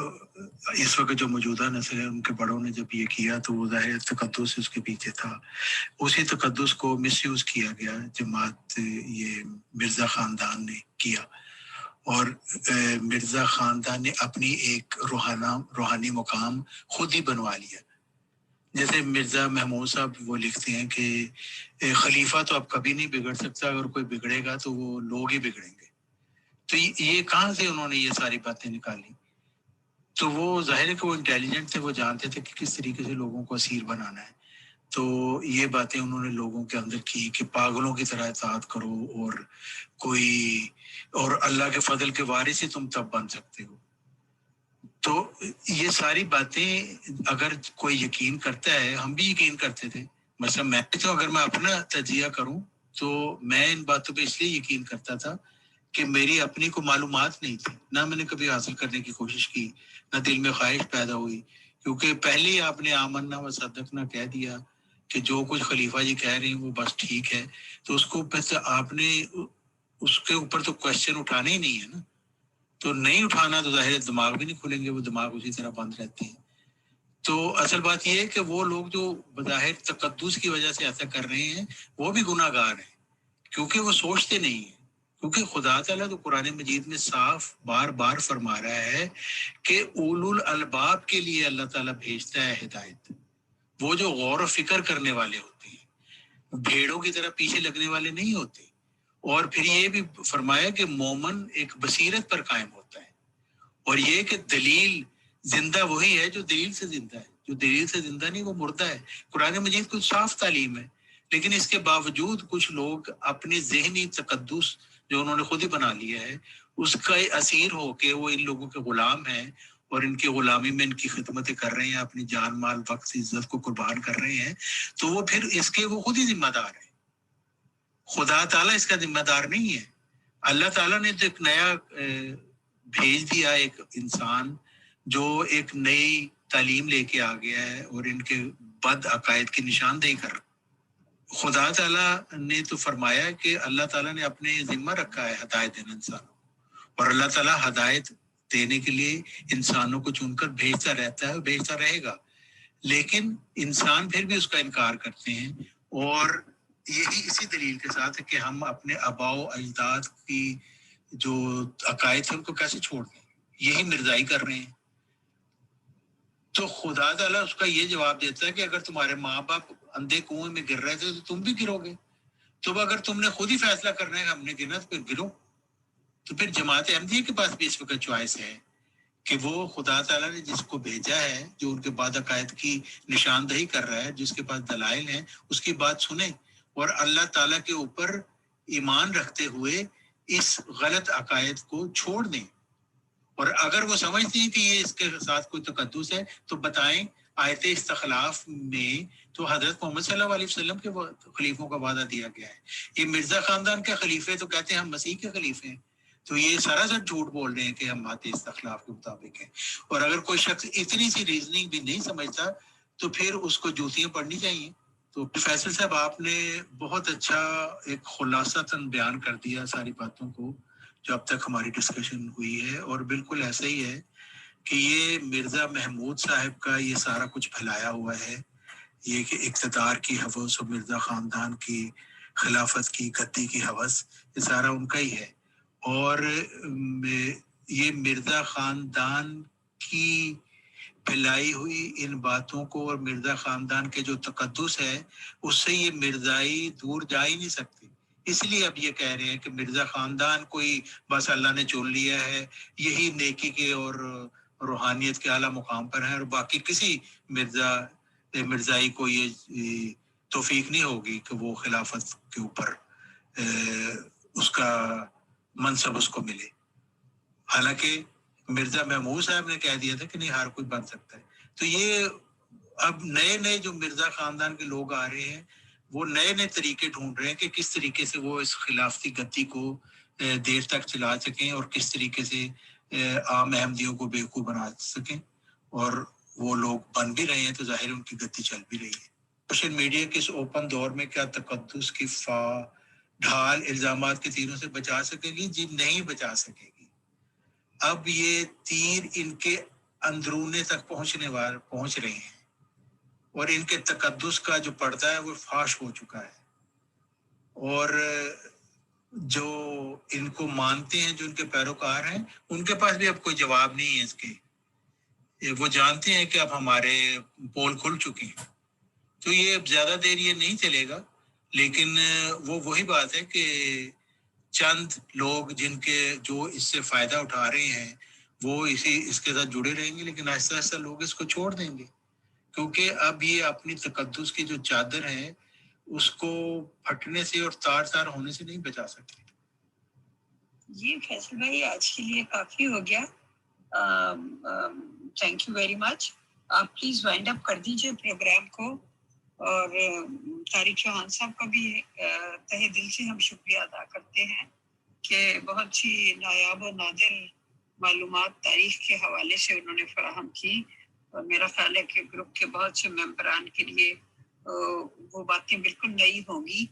[SPEAKER 1] اس وقت جو موجودہ نسل ہے ان کے بڑوں نے جب یہ کیا تو وہ ظاہر تقدس اس کے پیچھے تھا. اسی تقدس کو مس یوز کیا گیا جماعت یہ مرزا خاندان نے کیا، اور مرزا خاندان نے اپنی ایک روحانی مقام خود ہی بنوا لیا. جیسے مرزا محمود صاحب وہ لکھتے ہیں کہ خلیفہ تو اب کبھی نہیں بگڑ سکتا، اگر کوئی بگڑے گا تو وہ لوگ ہی بگڑیں گے. تو یہ کہاں سے انہوں نے یہ ساری باتیں نکالی؟ تو وہ ظاہر ہے کہ وہ انٹیلیجنٹ تھے، وہ جانتے تھے کہ کس طریقے سے لوگوں کو اسیر بنانا ہے. تو یہ باتیں انہوں نے لوگوں کے اندر کی کہ پاگلوں کی طرح اطاعت کرو، اور اللہ کے فضل کے وارث ہی تم تب بن سکتے ہو. تو یہ ساری باتیں اگر کوئی یقین کرتا ہے، ہم بھی یقین کرتے تھے. مثلا میں تو اگر میں اپنا تجزیہ کروں تو میں ان باتوں پہ اس لیے یقین کرتا تھا کہ میری اپنی کو معلومات نہیں تھی، نہ میں نے کبھی حاصل کرنے کی کوشش کی، نہ دل میں خواہش پیدا ہوئی، کیونکہ پہلے ہی آپ نے آمنا و صدقنا کہہ دیا کہ جو کچھ خلیفہ جی کہہ رہے ہیں وہ بس ٹھیک ہے. تو اس کو آپ نے اس کے اوپر تو کوشچن اٹھانا ہی نہیں ہے نا. تو نہیں اٹھانا تو ظاہر دماغ بھی نہیں کھلیں گے، وہ دماغ اسی طرح بند رہتے ہیں. تو اصل بات یہ ہے کہ وہ لوگ جو بظاہر تقدس کی وجہ سے ایسا کر رہے ہیں وہ بھی گناہ گار ہیں، کیونکہ وہ سوچتے نہیں ہیں. کیونکہ خدا تعالیٰ تو قرآن مجید میں صاف بار بار فرما رہا ہے کہ اولو الالباب کے لیے اللہ تعالیٰ بھیجتا ہے ہدایت، وہ جو غور و فکر کرنے والے ہوتے ہیں، بھیڑوں کی طرح پیچھے لگنے والے نہیں ہوتے. اور پھر یہ بھی فرمایا کہ مومن ایک بصیرت پر قائم ہوتا ہے، اور یہ کہ دلیل زندہ وہی ہے جو دلیل سے زندہ ہے، جو دلیل سے زندہ نہیں وہ مردہ ہے. قرآن مجید کو صاف تعلیم ہے، لیکن اس کے باوجود کچھ لوگ اپنی ذہنی تقدس جو انہوں نے خود ہی بنا لیا ہے اس کا اسیر ہو کے وہ ان لوگوں کے غلام ہیں، اور ان کی غلامی میں ان کی خدمتیں کر رہے ہیں، اپنی جان مال وقت عزت کو قربان کر رہے ہیں. تو وہ پھر اس کے وہ خود ہی ذمہ دار ہیں، خدا تعالیٰ اس کا ذمہ دار نہیں ہے. اللہ تعالیٰ نے تو ایک نیا بھیج دیا، ایک انسان جو ایک نئی تعلیم لے کے آ گیا ہے اور ان کے بد عقائد کی نشاندہی کر رہا. خدا تعالیٰ نے تو فرمایا کہ اللہ تعالیٰ نے اپنے ذمہ رکھا ہے ہدایت دینا انسانوں، اور اللہ تعالیٰ ہدایت دینے کے لیے انسانوں کو چن کر بھیجتا رہتا ہے، بھیجتا رہے گا. لیکن انسان پھر بھی اس کا انکار کرتے ہیں اور یہی اسی دلیل کے ساتھ کہ ہم اپنے آباء و اجداد کی جو عقائد ہیں ان کو کیسے چھوڑ دیں، یہی مرزائی کر رہے ہیں. تو خدا تعالیٰ اس کا یہ جواب دیتا ہے کہ اگر تمہارے ماں باپ اندھے کنویں میں گر رہے تھے تو تم بھی گرو گے. تو اگر تم نے خود ہی فیصلہ کرنا ہے کہ ہم نے گرنا تو پھر گرو. تو پھر جماعت احمدیہ کے پاس بھی اس وقت چوائس ہے کہ وہ خدا تعالیٰ نے جس کو بھیجا ہے، جو ان کے بعد عقائد کی نشاندہی کر رہا ہے، جس کے پاس دلائل ہیں، اس کی بات سنیں اور اللہ تعالیٰ کے اوپر ایمان رکھتے ہوئے اس غلط عقائد کو چھوڑ دیں. اور اگر وہ سمجھتے ہیں کہ یہ اس کے ساتھ کوئی تقدس ہے تو بتائیں آیت استخلاف میں تو حضرت محمد صلی اللہ علیہ وسلم کے خلیفوں کا وعدہ دیا گیا ہے. یہ مرزا خاندان کے خلیفے تو کہتے ہیں ہم مسیح کے خلیفے ہیں، تو یہ سراسر جھوٹ بول رہے ہیں کہ ہم آیت استخلاف کے مطابق ہیں. اور اگر کوئی شخص اتنی سی ریزننگ بھی نہیں سمجھتا تو پھر اس کو جوتیاں پڑھنی چاہیے. تو فیصل صاحب آپ نے بہت اچھا ایک خلاصتاً بیان کر دیا ساری باتوں کو جو اب تک ہماری ڈسکشن ہوئی ہے، اور بالکل ایسا ہی ہے کہ یہ مرزا محمود صاحب کا یہ سارا کچھ پھیلایا ہوا ہے، یہ کہ اقتدار کی ہوس اور مرزا خاندان کی خلافت کی گدی کی ہوس، یہ سارا ان کا ہی ہے. اور یہ مرزا خاندان کی پھیلائی ہوئی ان باتوں کو اور مرزا خاندان کے جو تقدس ہے اس سے یہ مرزائی دور جا ہی نہیں سکتی. اس لیے اب یہ کہہ رہے ہیں کہ مرزا خاندان کوئی بس اللہ نے چن لیا ہے، یہی نیکی کے اور روحانیت کے اعلیٰ مقام پر ہے، اور باقی کسی مرزائی کو یہ توفیق نہیں ہوگی کہ وہ خلافت کے اوپر اس کا منصب اس کو ملے. حالانکہ مرزا محمود صاحب نے کہہ دیا تھا کہ نہیں ہر کوئی بن سکتا ہے. تو یہ اب نئے نئے جو مرزا خاندان کے لوگ آ رہے ہیں وہ نئے نئے طریقے ڈھونڈ رہے ہیں کہ کس طریقے سے وہ اس خلافتی گدی کو دیر تک چلا سکیں اور کس طریقے سے عام احمدیوں کو بیوقوف بنا سکیں. اور وہ لوگ بن بھی رہے ہیں تو ظاہر ان کی گدی چل بھی رہی ہے. سوشل میڈیا کے اس اوپن دور میں کیا تقدس کی ڈھال الزامات کے تیروں سے بچا سکے گی؟ جی نہیں بچا سکے گی. اب یہ تیر ان کے اندرونے تک پہنچ رہے ہیں اور ان کے تقدس کا جو پردہ ہے وہ فاش ہو چکا ہے. اور جو ان کو مانتے ہیں، جو ان کے پیروکار ہیں، ان کے پاس بھی اب کوئی جواب نہیں ہے اس کے. وہ جانتے ہیں کہ اب ہمارے پول کھل چکے ہیں. تو یہ اب زیادہ دیر یہ نہیں چلے گا، لیکن وہی بات ہے کہ چند لوگ جو اس سے فائدہ اٹھا رہے ہیں وہ اس کے ساتھ جڑے رہیں گے، لیکن آہستہ آہستہ لوگ اس کو چھوڑ دیں گے، کیونکہ اب یہ اپنی تقدس کی جو چادر ہے اس کو پھٹنے سے اور تار ہونے سے نہیں بچا سکتے.
[SPEAKER 2] جی فیصل بھائی آج کے لیے کافی ہو گیا. Thank you very much. آپ پلیز وائنڈ اپ کر دیجئے پروگرام کو. اور طارق چوہان صاحب کا بھی تہہ دل سے ہم شکریہ ادا کرتے ہیں کہ بہت سی نایاب و نادر معلومات تاریخ کے حوالے سے انہوں نے فراہم کی. اور میرا خیال ہے کہ گروپ کے بہت سے ممبران کے لیے وہ باتیں بالکل نئی ہوں گی.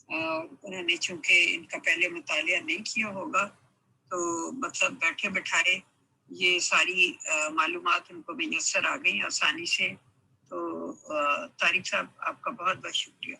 [SPEAKER 2] انہوں نے چونکہ ان کا پہلے مطالعہ نہیں کیا ہوگا تو مطلب بیٹھے بٹھائے یہ ساری معلومات ان کو میسر آ گئی آسانی سے. تو طارق صاحب آپ کا بہت بہت شکریہ.